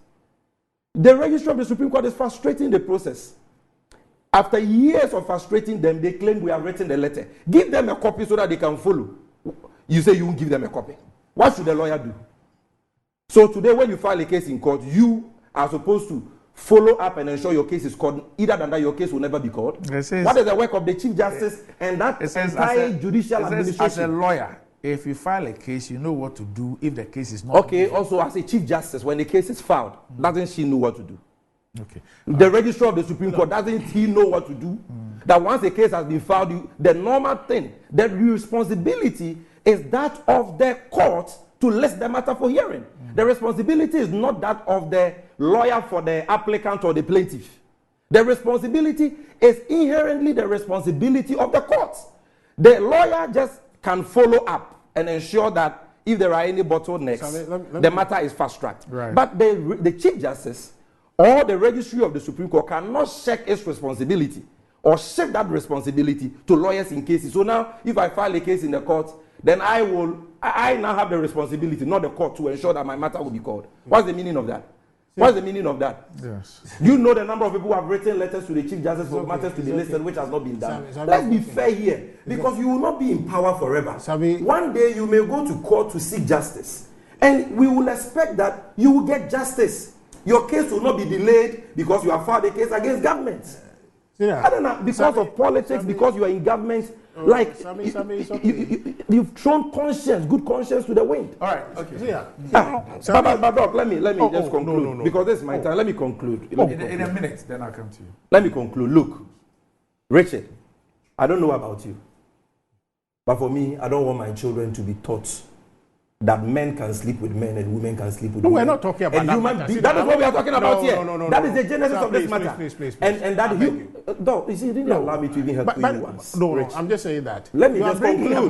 The Registrar of the Supreme Court is frustrating the process. After years of frustrating them, they claim we have written the letter. Give them a copy so that they can follow. You say you won't give them a copy. What should the lawyer do? So today when you file a case in court, you are supposed to follow up and ensure your case is called, either than that your case will never be called. What is the work of the Chief Justice and that entire judicial administration? As a lawyer, if you file a case, you know what to do if the case is not. Okay, also as a Chief Justice, when the case is filed, doesn't she know what to do? Okay. The Registrar of the Supreme Court, doesn't he know what to do? That once a case has been filed, the normal thing, the responsibility is that of the court to list the matter for hearing. The responsibility is not that of the lawyer for the applicant or the plaintiff. The responsibility is inherently the responsibility of the court. The lawyer just can follow up and ensure that if there are any bottlenecks, the matter is fast-tracked. Right. But the Chief Justice or the Registry of the Supreme Court cannot shirk its responsibility or shift that responsibility to lawyers in cases. So now, if I file a case in the court, then I now have the responsibility, not the court, to ensure that my matter will be called. What's the meaning of that? What's the meaning of that? Yes. You know the number of people who have written letters to the Chief Justice for matters to be listed which has not been done. Let's be fair here, because you will not be in power forever. One day you may go to court to seek justice, and we will expect that you will get justice. Your case will not be delayed because you have filed a case against government. I don't know, because of politics, because you are in government. Like, you've thrown conscience, good conscience to the wind. All right, okay. But Doc, let me just conclude. No. Because this is my time. Let me conclude. In a minute, then I'll come to you. Let me conclude. Look, Richard, I don't know about you. But for me, I don't want my children to be taught that men can sleep with men and women can sleep with women. We're not talking about that matter. That is what we are talking about here. No, that is the genesis of this matter. Please. And that you see, you didn't allow me to even help you once. No, I'm just saying that. Let me just conclude.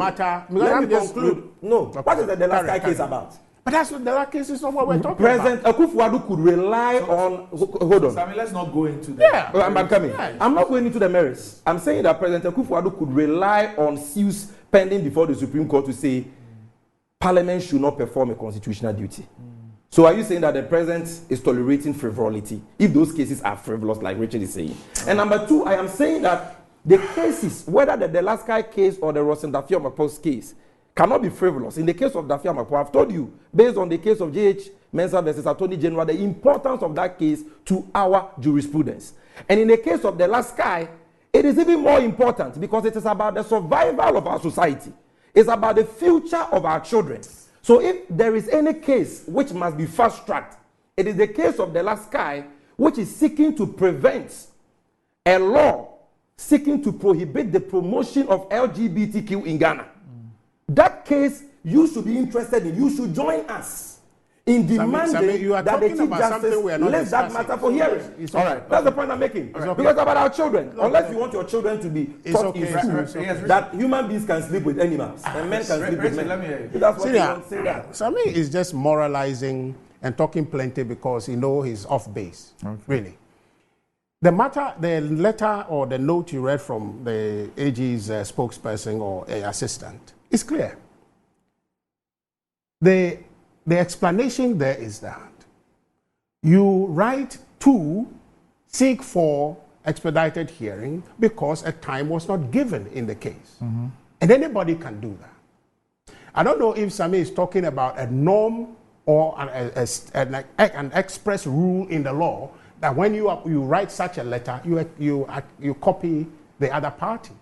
Let me conclude. No, what is the last guy case about? But that's what the last case is not what we're talking President about. Akufo-Addo could rely on. Hold on. Sammy, let's not go into that. I'm coming. Yes. I'm not going into the merits. I'm saying that President Akufo-Addo could rely on suits pending before the Supreme Court to say Parliament should not perform a constitutional duty. So are you saying that the president is tolerating frivolity if those cases are frivolous, like Richard is saying? And number two, I am saying that the cases, whether the Delaskai case or the Rosen Dafia-Mapo's case, cannot be frivolous. In the case of Dafia-Mapo, I've told you, based on the case of J.H. Mensah versus Attorney General, the importance of that case to our jurisprudence. And in the case of Delaskai, it is even more important because it is about the survival of our society. It's about the future of our children. So if there is any case which must be fast-tracked, it is the case of Delaskai, which is seeking to prevent a law seeking to prohibit the promotion of LGBTQ in Ghana. That case you should be interested in. You should join us in demanding that the Chief Justice list that matter for hearing. All right. That's the point I'm making. Because it's about our children. Unless you want your children to be taught in school that human beings can sleep with animals and men can sleep with men. Let me hear you. That's what you want to say that. Sammy is just moralizing and talking plenty because he knows he's off base. Okay. Really. the letter or the note you read from the AG's spokesperson or assistant is clear. The explanation there is that you write to seek for expedited hearing because a time was not given in the case. Mm-hmm. And anybody can do that. I don't know if Sammy is talking about a norm or an express rule in the law that when you write such a letter, you copy the other party.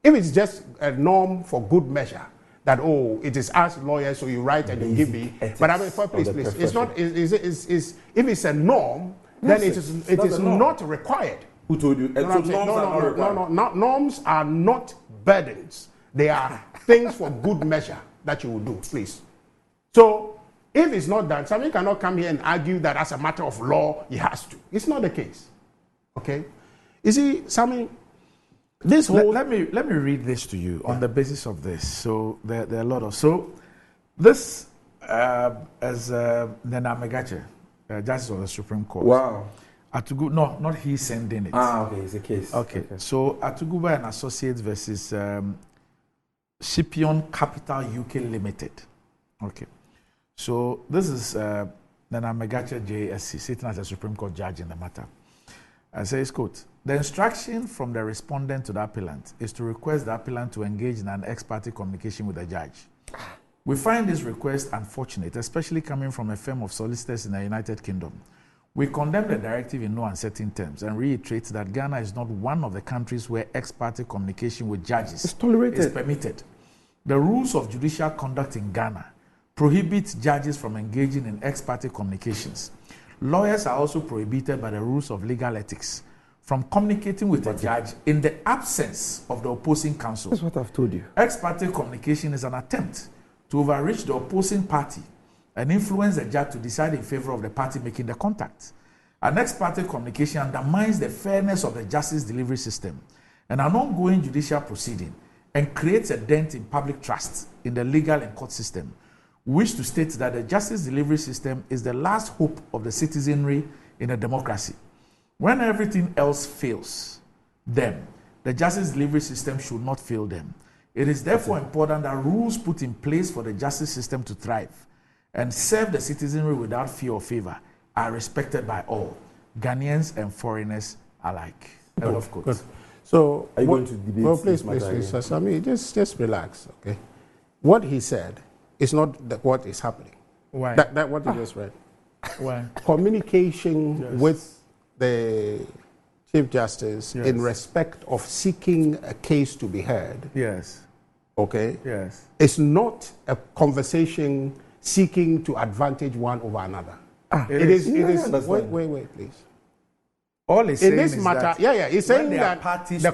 If it's just a norm for good measure, that it is us lawyers, so you write and you give me. But I mean, please, it's not. If it's a norm, then it is not required. Who told you? Norms are not burdens. They are things for good measure that you will do, please. So if it's not done, somebody cannot come here and argue that as a matter of law, he has to. It's not the case. Okay? You see, Sammy, this whole... Let me read this to you on the basis of this. So there are a lot of... So this, as Nana Megache, Justice of the Supreme Court. Wow. Atugu, no, not he sending it. Okay, it's a case. Okay. So Atuguba and Associates versus Scipion Capital UK Limited. Okay. So this is Nana Megache JSC sitting as a Supreme Court judge in the matter. I says, quote, the instruction from the respondent to the appellant is to request the appellant to engage in an ex parte communication with the judge. We find this request unfortunate, especially coming from a firm of solicitors in the United Kingdom. We condemn the directive in no uncertain terms and reiterate that Ghana is not one of the countries where ex parte communication with judges is permitted. The rules of judicial conduct in Ghana prohibit judges from engaging in ex parte communications. Lawyers are also prohibited by the rules of legal ethics from communicating with a judge in the absence of the opposing counsel. That's what I've told you. Ex parte communication is an attempt to overreach the opposing party and influence the judge to decide in favor of the party making the contact. An ex parte communication undermines the fairness of the justice delivery system and an ongoing judicial proceeding and creates a dent in public trust in the legal and court system. We wish to state that the justice delivery system is the last hope of the citizenry in a democracy. When everything else fails them, the justice delivery system should not fail them. It is therefore important that rules put in place for the justice system to thrive and serve the citizenry without fear or favor are respected by all, Ghanaians and foreigners alike. End of quote. Good. So, are you going to debate? Well, please, Sami, just relax, okay? What he said is not what is happening. Why? That what you just read. Why? Communication with the Chief Justice in respect of seeking a case to be heard. Yes. Okay? Yes. It's not a conversation seeking to advantage one over another. It is. Wait, please. All is saying in this is matter, that he's saying that the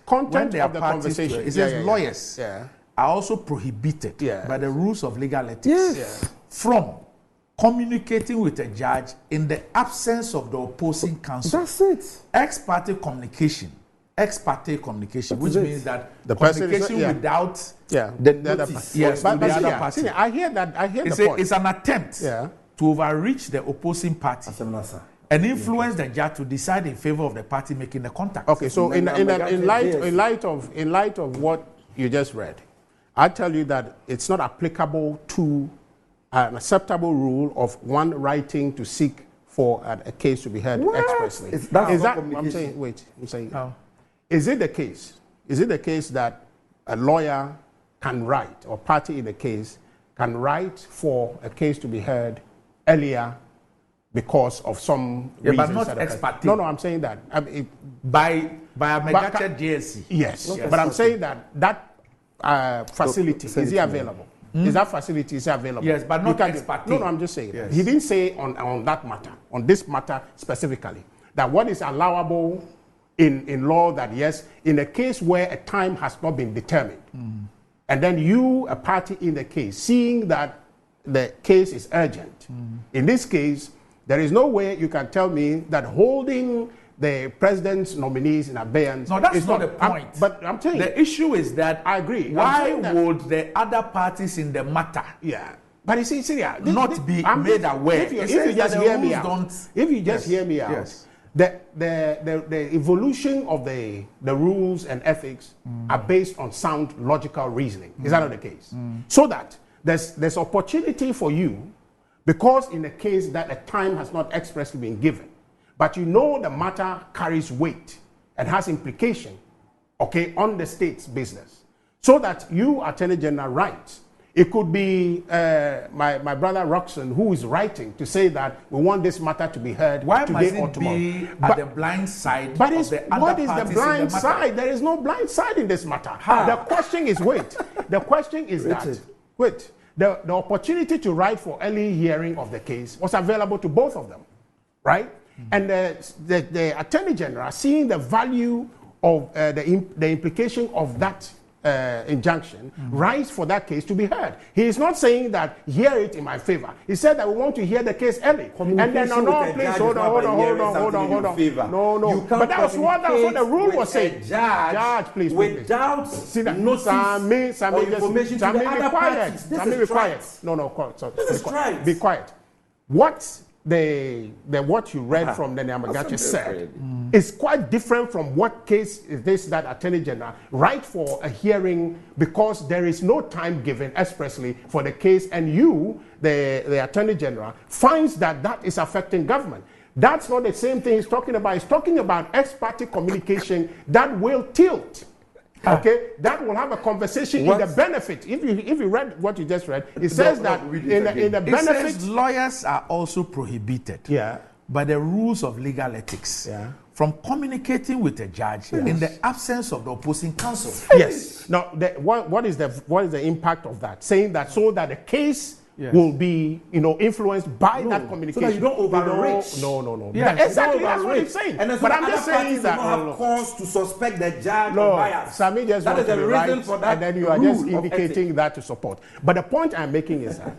content of the conversation. It says lawyers are also prohibited by the rules of legal ethics from communicating with a judge in the absence of the opposing counsel. That's it. Ex parte communication, which means that the communication without the notice. Yes, but the other party. I hear that. I hear the point. It's an attempt to overreach the opposing party and influence the judge to decide in favor of the party making the contact. Okay, so in light of what you just read, I tell you that it's not applicable to an acceptable rule of one writing to seek for a case to be heard expressly. Is it the case? Is it the case that a lawyer can write, or party in the case can write for a case to be heard earlier because of some reasons? But not ex parte. No, I'm saying that by a Megache JSC. Yes, but I'm saying that facility is it available? Is that facility available? Yes, but not ex parte. No, I'm just saying. Yes. He didn't say on that matter, on this matter specifically, that what is allowable in law, that yes, in a case where a time has not been determined, and then you, a party in the case, seeing that the case is urgent, in this case, there is no way you can tell me that holding the president's nominees in abeyance. No, that's not the point. But I'm saying the issue is that I agree. Why would the other parties in the matter? But you see, not be made aware? If you just hear me out, the evolution of the rules and ethics are based on sound logical reasoning. Is that not the case? So that there's opportunity for you, because in a case that a time has not expressly been given, but you know the matter carries weight and has implication, okay, on the state's business, so that you, Attorney General, write. It could be my brother Roxon, who is writing to say that we want this matter to be heard today or tomorrow. Be at the blind side? But of the other what is the blind the side? There is no blind side in this matter. How? The question is, the question is the opportunity to write for early hearing of the case was available to both of them, right? And the Attorney General, seeing the value of the implication of that injunction, writes for that case to be heard. He is not saying that hear it in my favor. He said that we want to hear the case early. And then no, please hold on. No. But that was what the rule was saying. Judge, please. Without notice or information to the other parties. This is quiet. No. This is right. Be quiet. What what you read from the Nyamagachi said is quite different from what case is this that Attorney General write for a hearing, because there is no time given expressly for the case, and you, the Attorney General, finds that is affecting government. That's not the same thing he's talking about. He's talking about ex parte communication that will tilt. Okay, that will have a conversation in the benefit. If you read what you just read, it says that in the benefit, says lawyers are also prohibited by the rules of legal ethics from communicating with a judge in the absence of the opposing counsel. Yes. Now, what is the impact of that? Saying that so that the case will be, influenced by that communication. So that you don't overreach. No. Yes, exactly, that's what he's saying. And but I'm just saying that have cause to suspect the judge of bias. Sami just that is the reason for that. And then you are just indicating that to support. But the point I'm making is that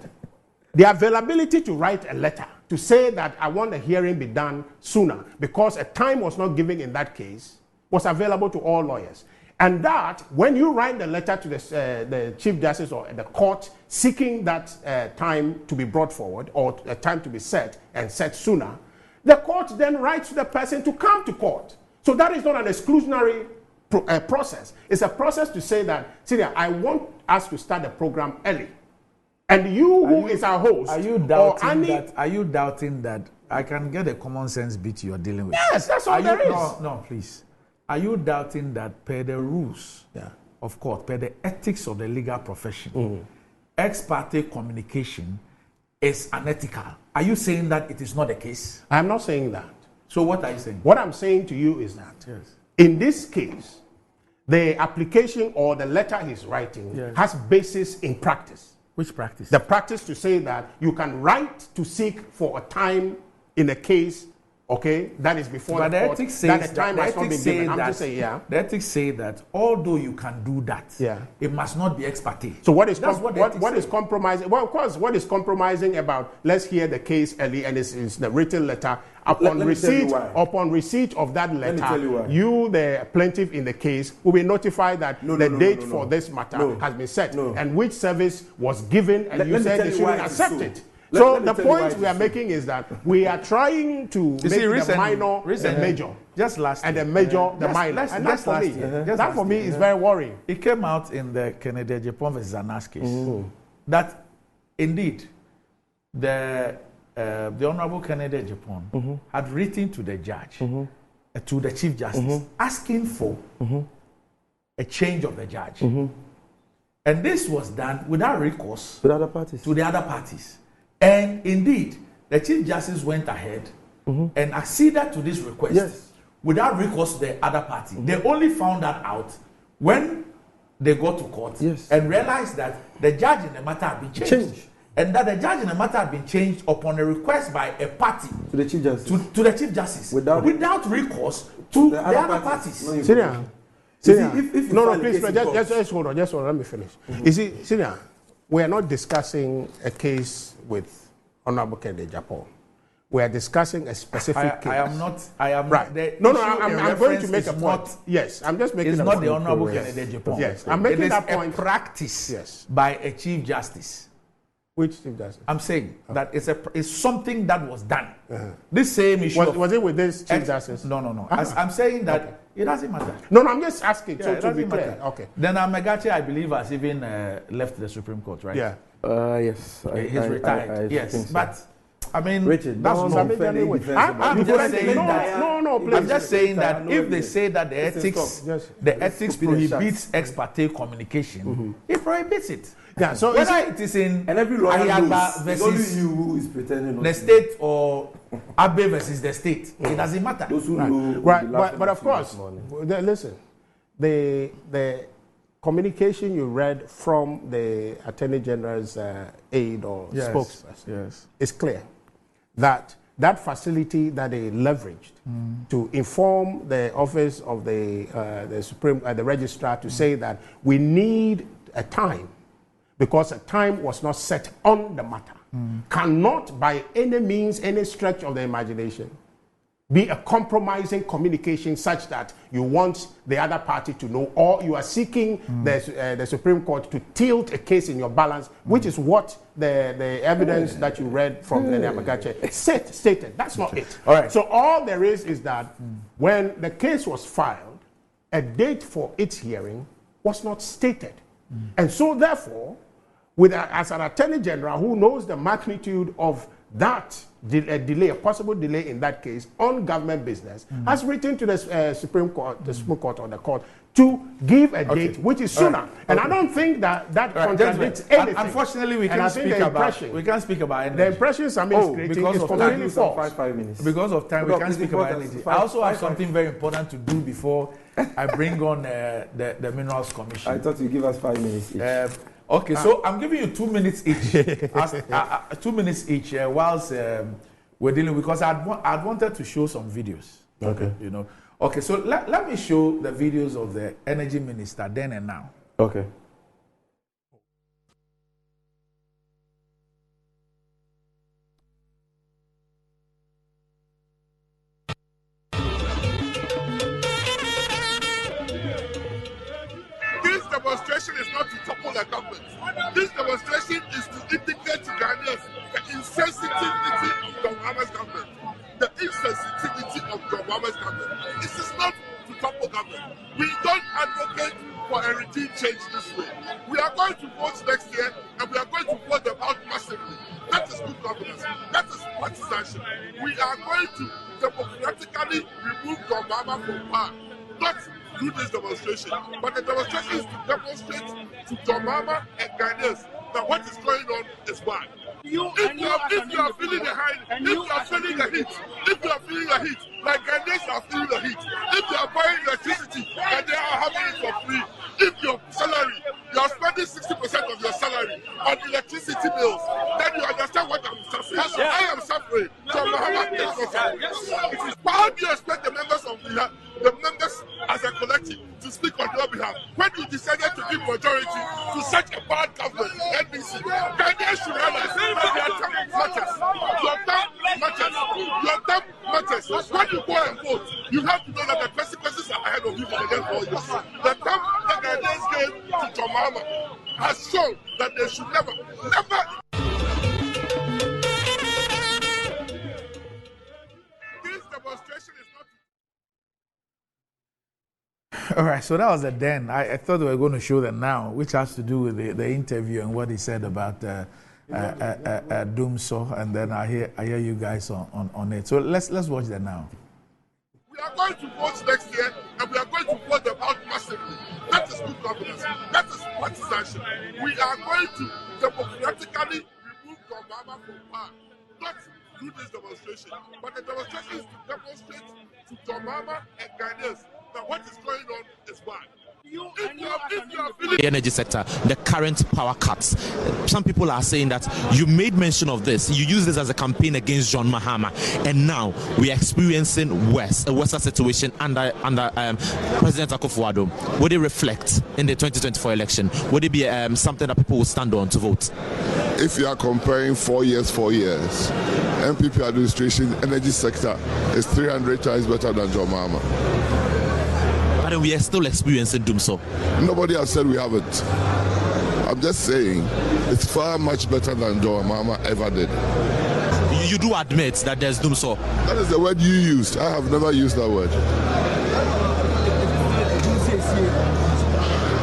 the availability to write a letter to say that I want the hearing be done sooner because a time was not given in that case was available to all lawyers. And that, when you write the letter to the Chief Justice or the court seeking that time to be brought forward or a time to be set and set sooner, the court then writes to the person to come to court. So that is not an exclusionary process. It's a process to say that, Syria, I want us to start the program early. And you, who is our host, are you doubting that I can get a common sense bit you're dealing with? Yes, that's all there is. No, please. Are you doubting that per the rules of court, per the ethics of the legal profession, ex parte communication is unethical? Are you saying that it is not the case? I'm not saying that. So what are you saying? What I'm saying to you is that in this case, the application or the letter he's writing has basis in practice. Which practice? The practice to say that you can write to seek for a time in a case, okay, that is before the court, that the time has not been given. I'm just saying, the ethics say that although you can do that, it must not be ex parte. So what is compromising? Well, of course, what is compromising about let's hear the case early and it's the written letter. Upon receipt of that letter, you, the plaintiff in the case, will be notified that the date for this matter has been set and which service was given, and you said you shouldn't accept it. So the point we are making is that we are trying to make the minor the major. Just last and the major the minor. And that for me is very worrying. It came out in the Kennedy Japan versus Anas case that indeed the Honorable Kennedy Japan had written to the judge, to the Chief Justice, asking for a change of the judge. And this was done without recourse to the other parties. And indeed, the Chief Justice went ahead and acceded to this request without recourse to the other party. They only found that out when they got to court and realized that the judge in the matter had been changed. And that the judge in the matter had been changed upon a request by a party to the Chief Justice. To the Chief Justice. Without recourse to the other parties. Syria. No, please, just hold on. Let me finish. You see, Syria, we are not discussing a case with Honorable Kennedy Japan. We are discussing a specific case. I am right. No, I'm going to make a point. Yes, I'm just making a point. It's not the Honorable Kennedy Japan. Yes, I'm making that point. A practice by a Chief Justice Which Chief Justice? I'm saying that it's something that was done. This same issue. Was it with this Chief Justice? No. I'm saying that it doesn't matter. No, I'm just asking. Yeah, to be clear. matter. Okay. Then Amegache, I believe, has even left the Supreme Court, right? Yeah. Yes. He's retired. Yes, think so. but I mean, Richard, that's don't not. defend any defense I'm about just it. saying that. No, please. I'm just saying that No if they evidence. say that the Listen, ethics, stop. Yes. the ethics Stupid prohibits ex parte communication, it prohibits it. Yeah. So Whether it is in And every lawyer Ayagba knows. It's only versus you who is pretending not the to. state or Abe versus the state, it doesn't matter. Those who know will be Right, laughing but at of you course, this morning. listen, the communication you read from the Attorney General's aide or spokesperson Yes. is clear that that facility that they leveraged to inform the office of the registrar to say that we need a time because a time was not set on the matter cannot by any means, any stretch of the imagination be a compromising communication such that you want the other party to know, or you are seeking the Supreme Court to tilt a case in your balance, which is what the evidence that you read from Nene Amegache stated. That's not it. All right. So all there is that when the case was filed, a date for its hearing was not stated. And so therefore, as an Attorney General who knows the magnitude of that delay, a possible delay in that case on government business, has written to the Supreme Court, or the court to give a date which is sooner. Right. And I don't think that contradicts anything. Unfortunately, we can't speak about energy. The impressions I'm creating is completely false. 5 minutes. Because of time, we can't speak about energy. I also have something very important to do before I bring on the Minerals Commission. I thought you'd give us 5 minutes each. Okay, so I'm giving you 2 minutes each. 2 minutes each whilst we're dealing, because I'd wanted to show some videos. Okay. You know. Okay, so let me show the videos of the energy minister then and now. Okay. This demonstration is not to topple the government. This demonstration is to indicate to Ghanaians the insensitivity of John Mahama's government. The insensitivity of John Mahama's government. This is not to topple government. We don't advocate for a regime change this way. We are going to vote next year and we are going to vote them out massively. That is good governance. That is partisanship. We are going to democratically remove John Mahama from power. Not do this demonstration. But the demonstration is to demonstrate to John Mahama and Ghanaians that what is going on is bad. If you are feeling the heat, like Ghanaians are feeling the heat, if you are buying electricity and they are having it for free, if your salary, you are spending 60% of your salary on electricity bills, then you understand what I'm suffering. I am suffering. John Mahama is not suffering. But how do you expect the members of the members as a collective to speak on your behalf when you decided to give majority to such a bad government, NBC? Ghanaians should realize that their term matters. Your term matters. Your term matters. When you go and vote, you have to know that the consequences are ahead of you for the next 4 years. The term that Ghanaians gave to John Mahama has shown that they should never. This demonstration is not. All right, so that was the then. I thought we were going to show them now, which has to do with the interview and what he said about Dumso, and then I hear you guys on it. So let's watch that now. We are going to vote next year and we are going to vote them out massively. That is good governance. That is partisanship. We are going to democratically remove John Mahama from power. Not do this demonstration. But the demonstration is to demonstrate to John Mahama and Ghanaians that what is going on is bad. The energy sector, the current power cuts. Some people are saying that you made mention of this. You use this as a campaign against John Mahama, and now we are experiencing a worse situation under President Akufo-Addo. Would it reflect in the 2024 election? Would it be something that people will stand on to vote? If you are comparing 4 years, MPP administration, energy sector is 300 times better than John Mahama. But we are still experiencing Dumso. Nobody has said we haven't. I'm just saying It's far much better than John Mahama ever did. You do admit that there's Dumsor. That is the word you used. I have never used that word.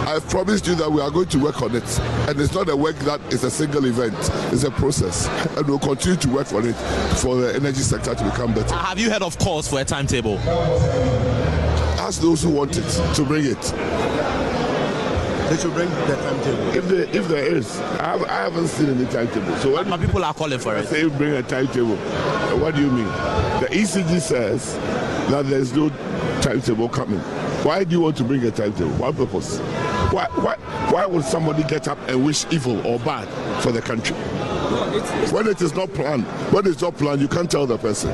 I've promised you that we are going to work on it. And it's not a work that is a single event. It's a process. And we'll continue to work on it for the energy sector to become better. Have you heard of calls for a timetable? Ask those who want it to bring it. They should bring the timetable. If there is, I haven't seen any timetable. So when people are calling for it. Say bring a timetable, what do you mean? The ECG says that there's no timetable coming. Why do you want to bring a timetable? What purpose? Why would somebody get up and wish evil or bad for the country? When it is not planned, you can't tell the person.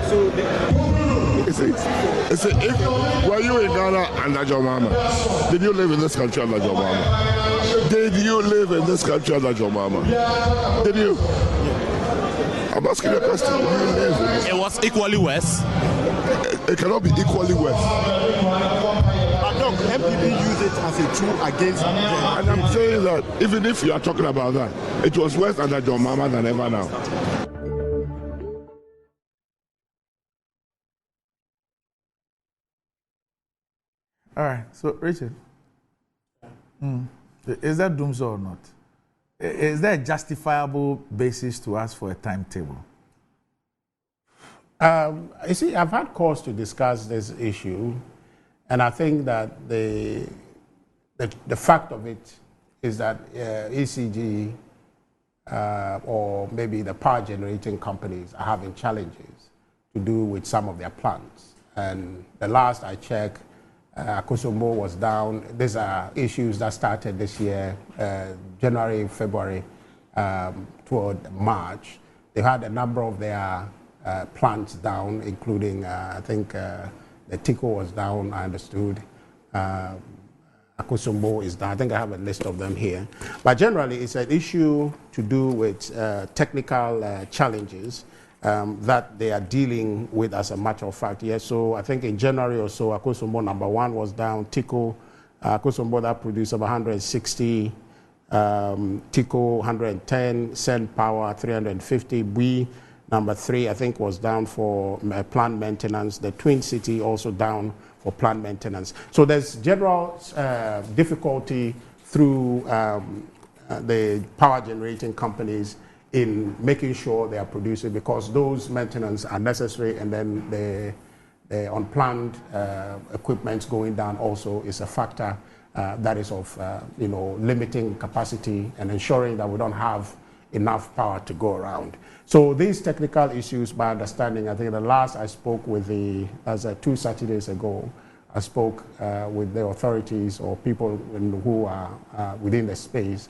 Were you in Ghana under John Mahama? Did you live in this country under John Mahama? Did you live in this country under John Mahama? Did you? I'm asking you a question. Did you live in this? It was equally worse. It cannot be equally worse. MPP use it as a tool against them. And I'm saying that even if you are talking about that, it was worse under John Mahama than ever now. All right, so Richard, is that Dumsor or not? Is there a justifiable basis to ask for a timetable? You see, I've had calls to discuss this issue, and I think that the fact of it is that ECG or maybe the power generating companies are having challenges to do with some of their plants. And the last I checked, Akosombo was down. These are issues that started this year, January, February, toward March. They had a number of their plants down, including, I think, the Tico was down, I understood. Akosombo is down. I think I have a list of them here. But generally, it's an issue to do with technical challenges that they are dealing with, as a matter of fact. Yes, so I think in January or so, Akosombo number 1 was down. Tico, Akosombo that produced about 160, Tico 110, Send Power 350, Bui number 3 I think was down for plant maintenance. The Twin City also down for plant maintenance. So there's general difficulty through the power generating companies in making sure they are producing, because those maintenance are necessary, and then the unplanned equipment going down also is a factor that is of limiting capacity and ensuring that we don't have enough power to go around. So these technical issues, by understanding, I think the last I spoke with 2 Saturdays ago, I spoke with the authorities or people who are within the space,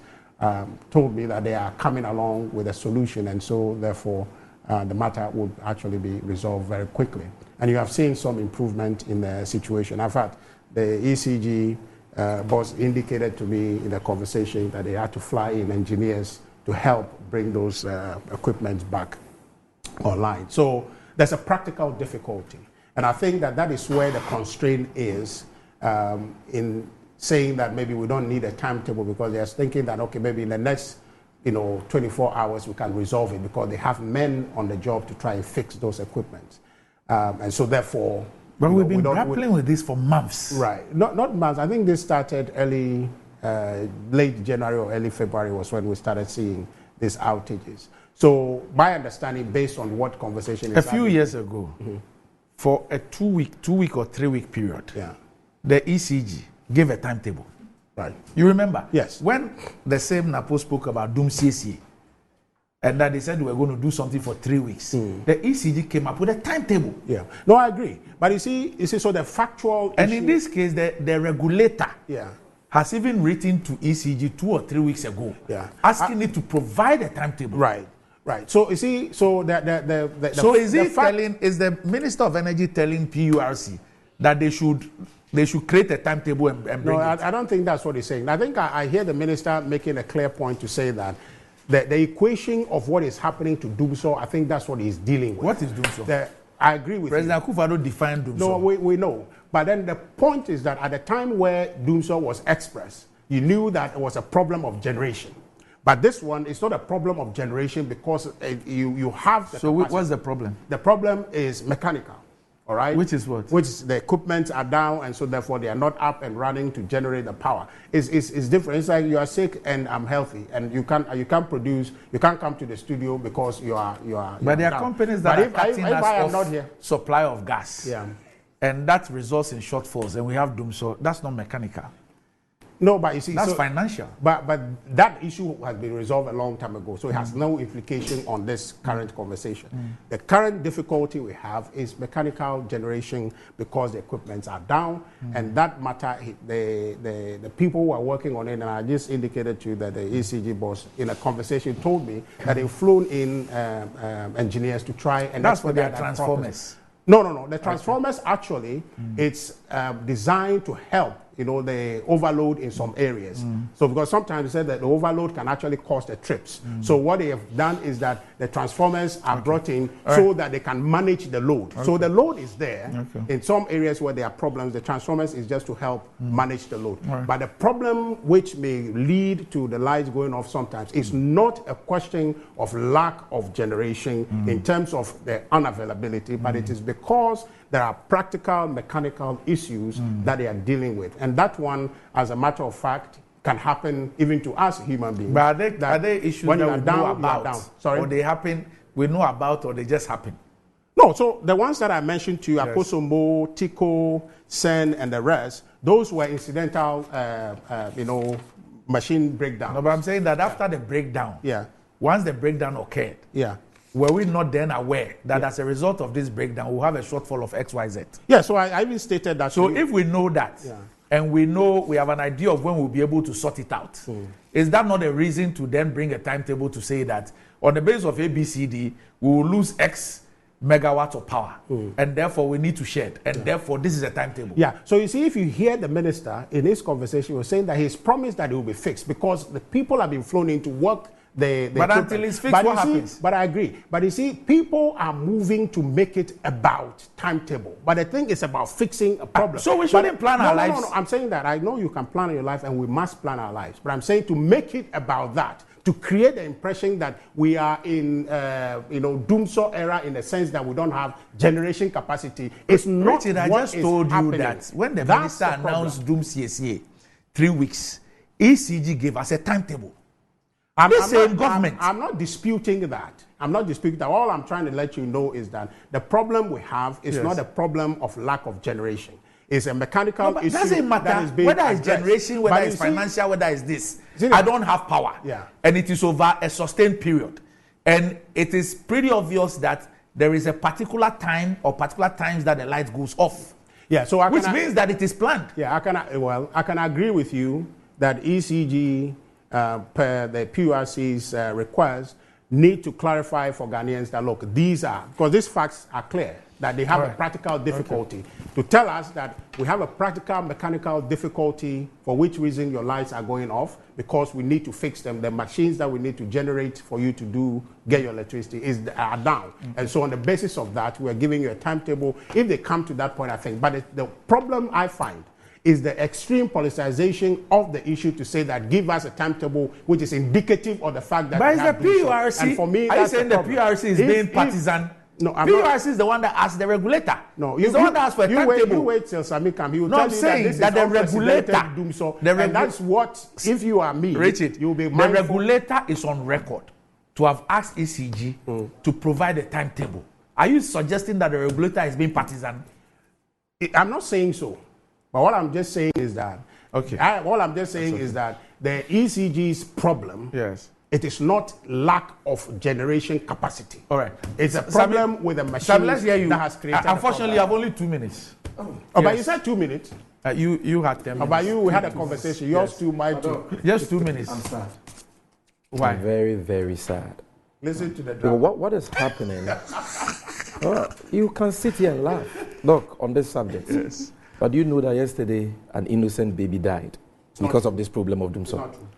told me that they are coming along with a solution, and so therefore the matter would actually be resolved very quickly. And you have seen some improvement in the situation. In fact, the ECG boss indicated to me in the conversation that they had to fly in engineers to help bring those equipment back online. So there's a practical difficulty. And I think that is where the constraint is in saying that maybe we don't need a timetable, because they're thinking that, okay, maybe in the next 24 hours we can resolve it, because they have men on the job to try and fix those equipment. And so therefore... But we've been grappling with this for months. Right. Not months. I think this started late January or early February was when we started seeing these outages. So my understanding, based on what conversation... A few years ago, for a 2 week or 3 week period, the ECG gave a timetable. Right. You remember? Yes. When the same NAPO spoke about Dumsor, and that they said we were going to do something for 3 weeks, the ECG came up with a timetable. Yeah. No, I agree. But you see, so the factual and issue, in this case, the regulator has even written to ECG 2 or 3 weeks ago, asking it to provide a timetable. Right. Right. So you see, so is the Minister of Energy telling PURC that they should create a timetable and bring it? No, I don't think that's what he's saying. I think I hear the minister making a clear point to say that the equation of what is happening to Dumsor, I think that's what he's dealing with. What is Dumsor? I agree with President Akufo-Addo defined Dumsor. No, we know. But then the point is that at the time where Dumsor was expressed, you knew that it was a problem of generation. But this one is not a problem of generation because you have the So capacity. what's the problem? The problem is mechanical, all right? Which is what? Which is the equipment are down, and so therefore they are not up and running to generate the power. It's different. It's like you are sick and I'm healthy, and you can't produce. You can't come to the studio because you are. But there are down. companies that But are cutting if I am us not off here, supply of gas. yeah. And that results in shortfalls, and we have doom. So that's not mechanical. No, but you see, That's so, financial. But that issue has been resolved a long time ago, so it has no implication on this current conversation. The current difficulty we have is mechanical generation because the equipments are down, and that matter, the people who are working on it, and I just indicated to you that the ECG boss in a conversation told me that they've flown in engineers to try and That's for their expedite that transformers. process. No. The transformers actually, it's designed to help, the overload in some areas. So because sometimes they said that the overload can actually cause the trips. So what they have done is that the transformers are brought in so that they can manage the load. So the load is there. In some areas where there are problems, the transformers is just to help manage the load. But the problem which may lead to the lights going off sometimes is not a question of lack of generation in terms of the unavailability, but it is because there are practical mechanical issues that they are dealing with. And that one, as a matter of fact, can happen even to us human beings. But are they issues when that you are we down, know you are about? down. Sorry? Or they happen, we know about, or they just happen? No, so the ones that I mentioned to you, Yes. Akosombo, Tico, Sen, and the rest, those were incidental, machine breakdown. No, but I'm saying that after the breakdown, Yeah, once the breakdown occurred, yeah. were we not then aware that as a result of this breakdown, we'll have a shortfall of XYZ? Yeah, so I even stated that. So to you. if we know that, Yeah. and we know we have an idea of when we'll be able to sort it out, is that not a reason to then bring a timetable to say that on the basis of ABCD, we will lose X megawatts of power, and therefore we need to share it, and therefore this is a timetable? Yeah, so you see, if you hear the minister in his conversation, he was saying that he's promised that it will be fixed because the people have been flown in to work the But equipment. until it's fixed, But what you see- happens? But I agree. But you see, people are moving to make it about timetable. But the thing is about fixing a problem. So we shouldn't plan our lives? No, I'm saying that. I know you can plan your life and we must plan our lives. But I'm saying to make it about that, to create the impression that we are in, doomsday era in the sense that we don't have generation capacity. It's not Richard, I what just is told you happening. that when the That's minister the problem. announced Doom CSA, 3 weeks, ECG gave us a timetable. I'm not disputing that. I'm not disputing that. All I'm trying to let you know is that the problem we have is Yes. not a problem of lack of generation. It's a mechanical No, but issue. doesn't matter that is being whether it's addressed. generation, whether But it's you see- financial, whether it's this. See, I don't have power. Yeah. And it is over a sustained period. And it is pretty obvious that there is a particular time or particular times that the light goes off. Yeah, so Which means that it is planned. Yeah, I can agree with you that ECG, per the PURC's request, need to clarify for Ghanaians that, look, because these facts are clear, that they have a practical difficulty. To tell us that we have a practical mechanical difficulty for which reason your lights are going off, because we need to fix them. The machines that we need to generate for you to get your electricity are down. And so on the basis of that, we're giving you a timetable. If they come to that point, I think. But the problem I find is the extreme politicization of the issue to say that give us a timetable which is indicative of the fact that But we it's the have to do so. PURC. And for me, Are you that's saying the problem. PURC is being partisan? No, I'm PURC not. is the one that asks the regulator. No, He's the one that asks for a timetable. You wait till Sami come. He will No, tell I'm you saying that this that is the unprecedented regulator- doom so. the And that's what, if you are me, Richard, you'll be the mindful. regulator is on record to have asked ECG to provide a timetable. Are you suggesting that the regulator is being partisan? I'm not saying so. But what I'm just saying is that, all I'm just saying is that the ECG's problem, Yes. it is not lack of generation capacity. All right. It's a Sami- problem with the machine Sami, let's hear you. that has created the Unfortunately, you have problem. only 2 minutes. Oh, but Yes. you said 2 minutes. You had 10 minutes. But we had a conversation. Yours too, mine too. Just 2 minutes. I'm sad. Why? I'm very, very sad. Listen to the Because drama. what is happening? You can sit here and laugh. Look, on this subject. Yes. But you know that yesterday an innocent baby died because of this problem of doomsday. Not true.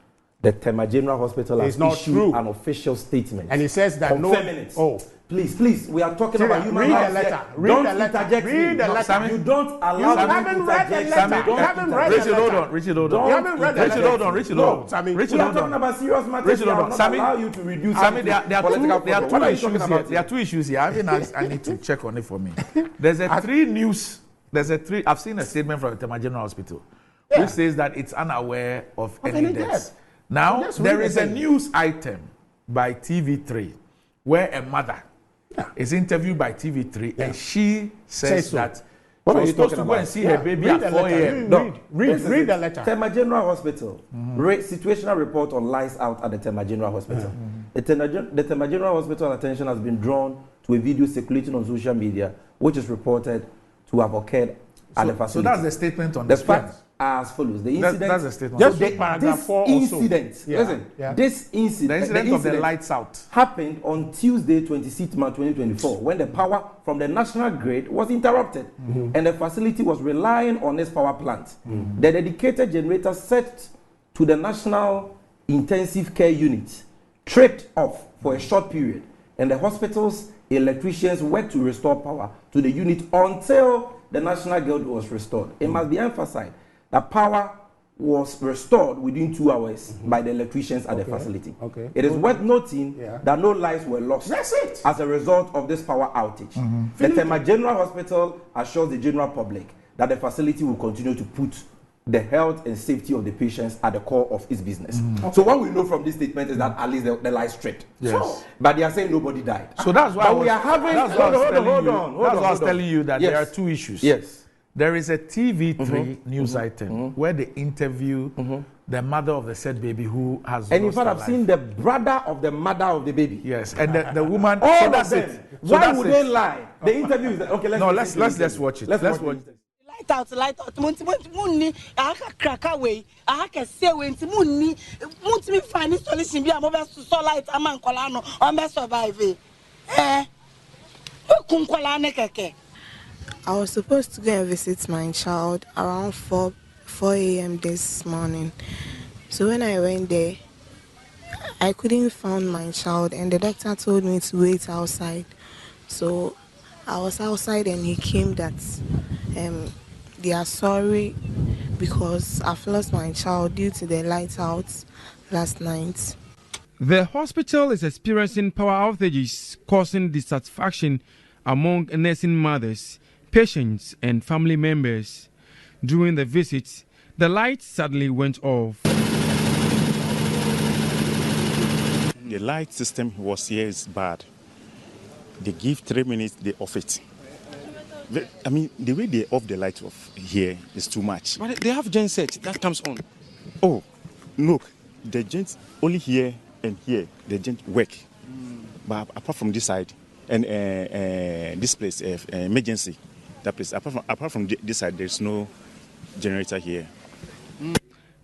The Tema General Hospital has issued an official statement. And it says that confirming it. Oh, please, we are talking about human rights. Read the letter. Read the letter. Read the letter. You don't allow you haven't read the letter. You haven't read the letter. Richard, hold on. You haven't read the letter. Richard, hold on. Richard, hold on. Sammy, we are talking about serious matters. Richard, hold on. Sammy, allow you to reduce. Sammy, there are two issues here. There are two issues here. I need to check on it for me. There's I've seen a statement from the Tema General Hospital which says that it's unaware of any deaths. Now, there is a news item by TV3 where a mother is interviewed by TV3 and she says that she was supposed to go and see her baby at 4 a.m. Read the letter. Tema General Hospital. Situational report on lies out at the Tema General Hospital. The Tema General Hospital attention has been drawn to a video circulating on social media which is reported to have occurred at the facility. So that's the statement on the facts are as follows. The incident. That's the statement. Just read paragraph 4 incident. Listen. This incident. The incident of the lights out happened on Tuesday, 26th March 2024, when the power from the national grid was interrupted, and the facility was relying on its power plant. The dedicated generator set to the National Intensive Care Unit tripped off for a short period, and the hospital's electricians worked to restore power to the unit until the national grid was restored. It must be emphasized that power was restored within 2 hours by the electricians at the facility. It is worth noting that no lives were lost as a result of this power outage. The Tema General Hospital assures the general public that the facility will continue to put the health and safety of the patients at the core of its business. So what we know from this statement is that at least the lights stripped. But they are saying nobody died. So that's why we are having. That's what I was telling you that there are two issues. There is a TV3 news item where they interview the mother of the said baby who has and in fact I've seen the brother of the mother of the baby. Yes, and the woman. All so of that's them. it. So why would they lie? The interview is okay. Let's watch it. Let's watch it. Light out. Munni, I crack away. I can say when Munni, won't me find this solution. Be a mobile so light a man colano on best survive. I was supposed to go and visit my child around 4 a.m. this morning. So when I went there, I couldn't find my child, and the doctor told me to wait outside. So I was outside, and he came that they are sorry because I've lost my child due to the lights out last night. The hospital is experiencing power outages, causing dissatisfaction among nursing mothers, patients, and family members. During the visit, the lights suddenly went off. The light system was here is bad. They give 3 minutes, they off it. I mean, the way they off the light off here is too much. But they have genset that comes on. Oh, look, the gens only here and here, the gent work. But apart from this side and this place, emergency, that place, apart from this side, there's no generator here.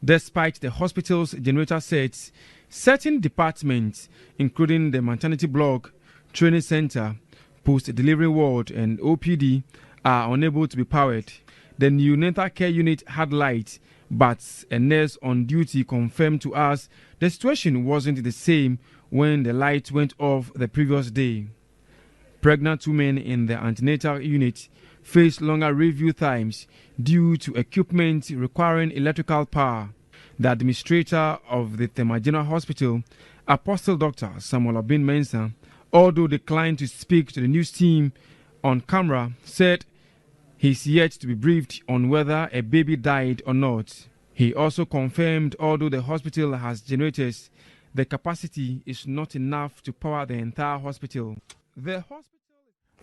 Despite the hospital's generator sets, certain departments, including the maternity block, training center, post-delivery ward, and OPD, are unable to be powered. The neonatal care unit had light, but a nurse on duty confirmed to us the situation wasn't the same when the light went off the previous day. Pregnant women in the antenatal unit face longer review times due to equipment requiring electrical power. The administrator of the Tema General Hospital, Apostle Dr. Samuel Abin Mensah, although declined to speak to the news team on camera, said he's yet to be briefed on whether a baby died or not. He also confirmed although the hospital has generators, the capacity is not enough to power the entire hospital. The hospital...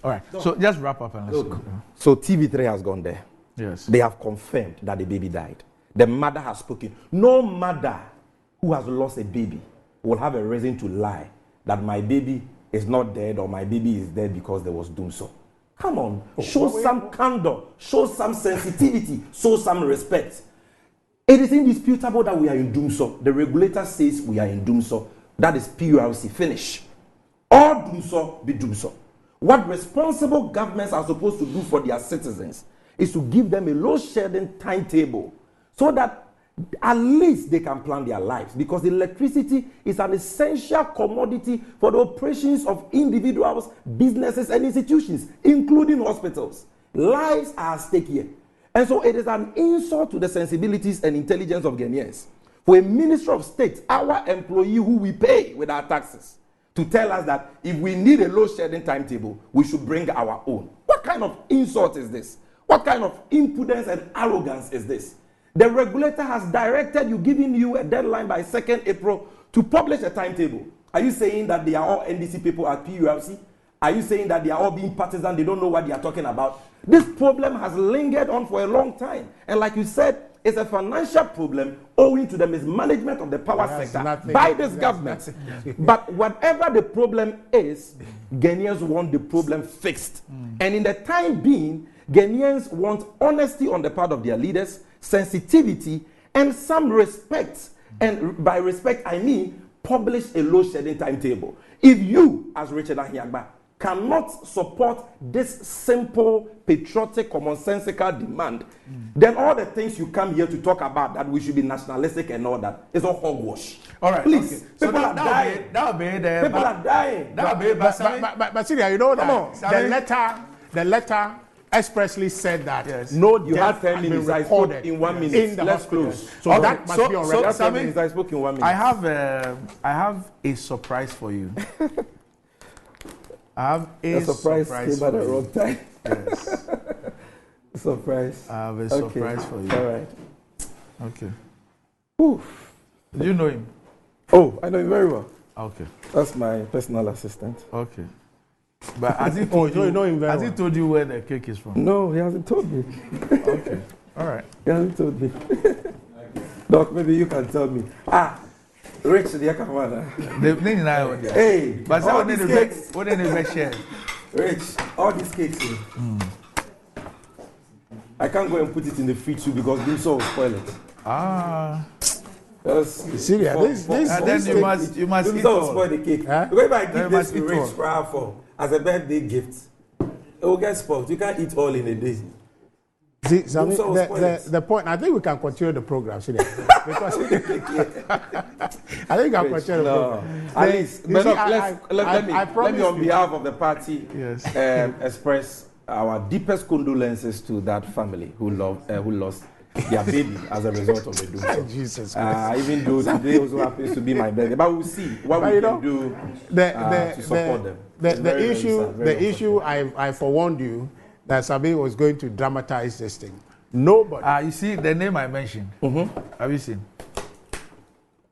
All right, so just wrap up and look. So TV3 has gone there. Yes. They have confirmed that the baby died. The mother has spoken. No mother who has lost a baby will have a reason to lie that my baby is not dead or my baby is dead because there was doom so. Come on, show some candor, show some sensitivity, show some respect. It is indisputable that we are in doom so. The regulator says we are in doom so. That is PURC, finish. All doom so be doom so. What responsible governments are supposed to do for their citizens is to give them a load shedding timetable so that at least they can plan their lives, because electricity is an essential commodity for the operations of individuals, businesses, and institutions, including hospitals. Lives are at stake here. And so it is an insult to the sensibilities and intelligence of Ghanaians for a Minister of State, our employee who we pay with our taxes, to tell us that if we need a load shedding timetable, we should bring our own. What kind of insult is this? What kind of impudence and arrogance is this? The regulator has directed you, giving you a deadline by 2nd April to publish a timetable. Are you saying that they are all NDC people at PULC? Are you saying that they are all being partisan, they don't know what they are talking about? This problem has lingered on for a long time. And like you said, it's a financial problem owing to the mismanagement of the power sector by this government. But whatever the problem is, Ghanaians want the problem fixed. And in the time being, Ghanaians want honesty on the part of their leaders, sensitivity, and some respect. And by respect, I mean publish a load shedding timetable. If you, as Richard Ahiagba, cannot support this simple, patriotic, commonsensical demand, then all the things you come here to talk about, that we should be nationalistic and all that, is all hogwash. All right, please. Okay. People are dying. People are dying. But Syria, you know that the letter expressly said that no you had 10 minutes. I spoke in 1 minute. In the Let's close. So that must be on record. I spoke in 1 minute. I have a surprise for you. I have a surprise came at the wrong time. Yes. Surprise. I have a surprise for you. All right. Okay. Oof. Do you know him? Oh, I know him very well. Okay. That's my personal assistant. Okay. But has he told you know him very well? He told you where the cake is from? No, he hasn't told me. Okay. All right. He hasn't told me. Doc, maybe you can tell me. Rich, the Akamana. Hey, but all these cakes. What did they share? Rich, all these cakes. I can't go and put it in the fridge too, because Bimso will spoil it. Syria, then you must eat all. Spoil the cake. Huh? If I give this to Rich for as a birthday gift, it will get spoiled. You can't eat all in a day. See, the point, I think we can continue the program, because I think we can continue the program. At least, let me on behalf of the party express our deepest condolences to that family who lost their baby as a result of the doom. Jesus even though today also happens to be my birthday, but we'll see what we can do to support them. The issue I forewarned you that Sabi was going to dramatize this thing. Nobody. You see the name I mentioned. Have you seen?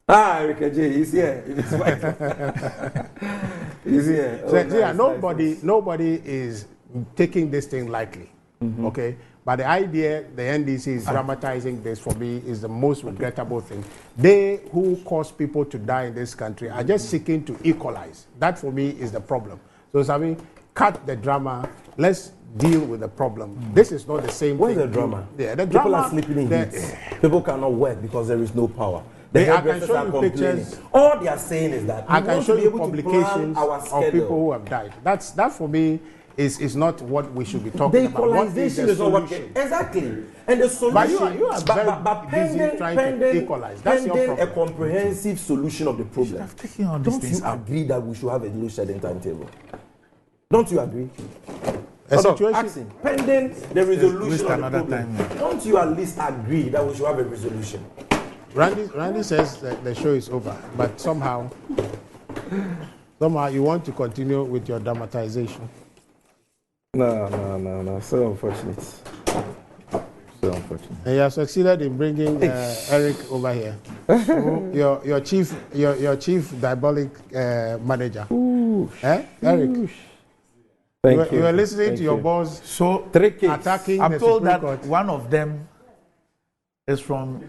Erica J. He's here. He's here. Nobody is taking this thing lightly. Okay. But the idea the NDC is dramatizing this, for me, is the most regrettable thing. They who cause people to die in this country are just seeking to equalize. That, for me, is the problem. So, Sabi, cut the drama. Let's deal with the problem. This is not the same Where's thing. The drama? Yeah, the people drama, are sleeping in heat. People cannot work because there is no power. I can show you pictures. All they are saying is that I can show you publications of people who have died. That for me is not what we should be talking about. What is the solution? Exactly. And the solution. But you are very busy trying to equalize. That's your problem. A comprehensive solution of the problem. Don't you agree that we should have a load shedding timetable? Don't you agree? Pending the resolution of the problem. Don't you at least agree that we should have a resolution? Randy says that the show is over, but somehow you want to continue with your dramatization. No. So unfortunate. So unfortunate. And you have succeeded in bringing Eric over here. your chief diabolic manager. Eric. Thank you. You were listening to your boss attacking I'm the told Supreme that Court. one of them is from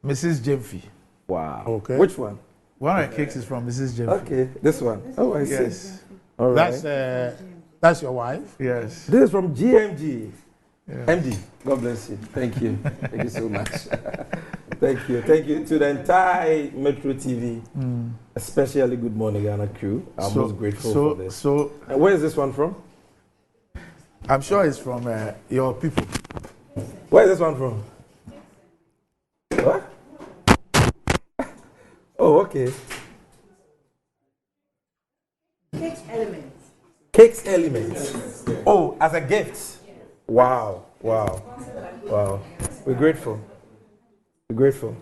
Mrs. Jemfi. Wow. Okay. Which one? One of the cakes is from Mrs. Jemfi. Okay, this one. Oh, I see. Yes. All right. That's your wife? Yes. This is from GMG. Yeah. MD, God bless you. Thank you. Thank you so much. Thank you. Thank you to the entire Metro TV, especially Good Morning Ghana crew. I'm most grateful for this. Where is this one from? I'm sure it's from your people. Where is this one from? What? Oh, okay. Cakes elements. Cakes elements. Oh, as a gift. Wow, wow, wow. We're grateful. We're grateful.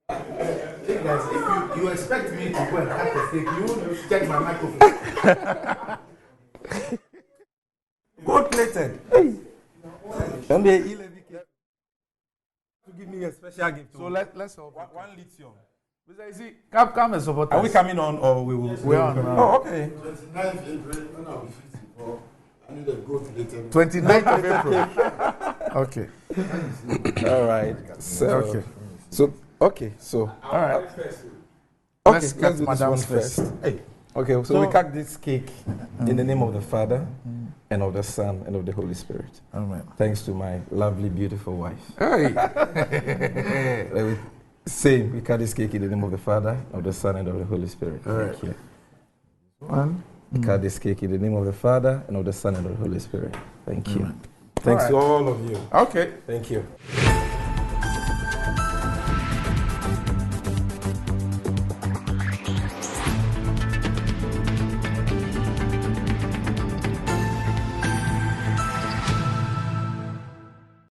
Hey guys, if you expect me to go and cut the cake, you won't check my microphone. Gold plated. Hey. And they to give me a special gift. So let's help. One lithium. You see, come and support us. Are we coming on or we will? We're on. Oh, okay. 29th of April. Okay. All right. So, all right. Let's do cut this Madam's one first. Hey. Okay, so we cut this cake in the name of the Father and of the Son and of the Holy Spirit. Amen. Thanks to my lovely, beautiful wife. Hey. Same, we cut this cake in the name of the Father, of the Son, and of the Holy Spirit. Thank you. One. We cut this cake in the name of the Father, and of the Son, and of the Holy Spirit. Thank you. Thanks to all of you. Okay. Thank you.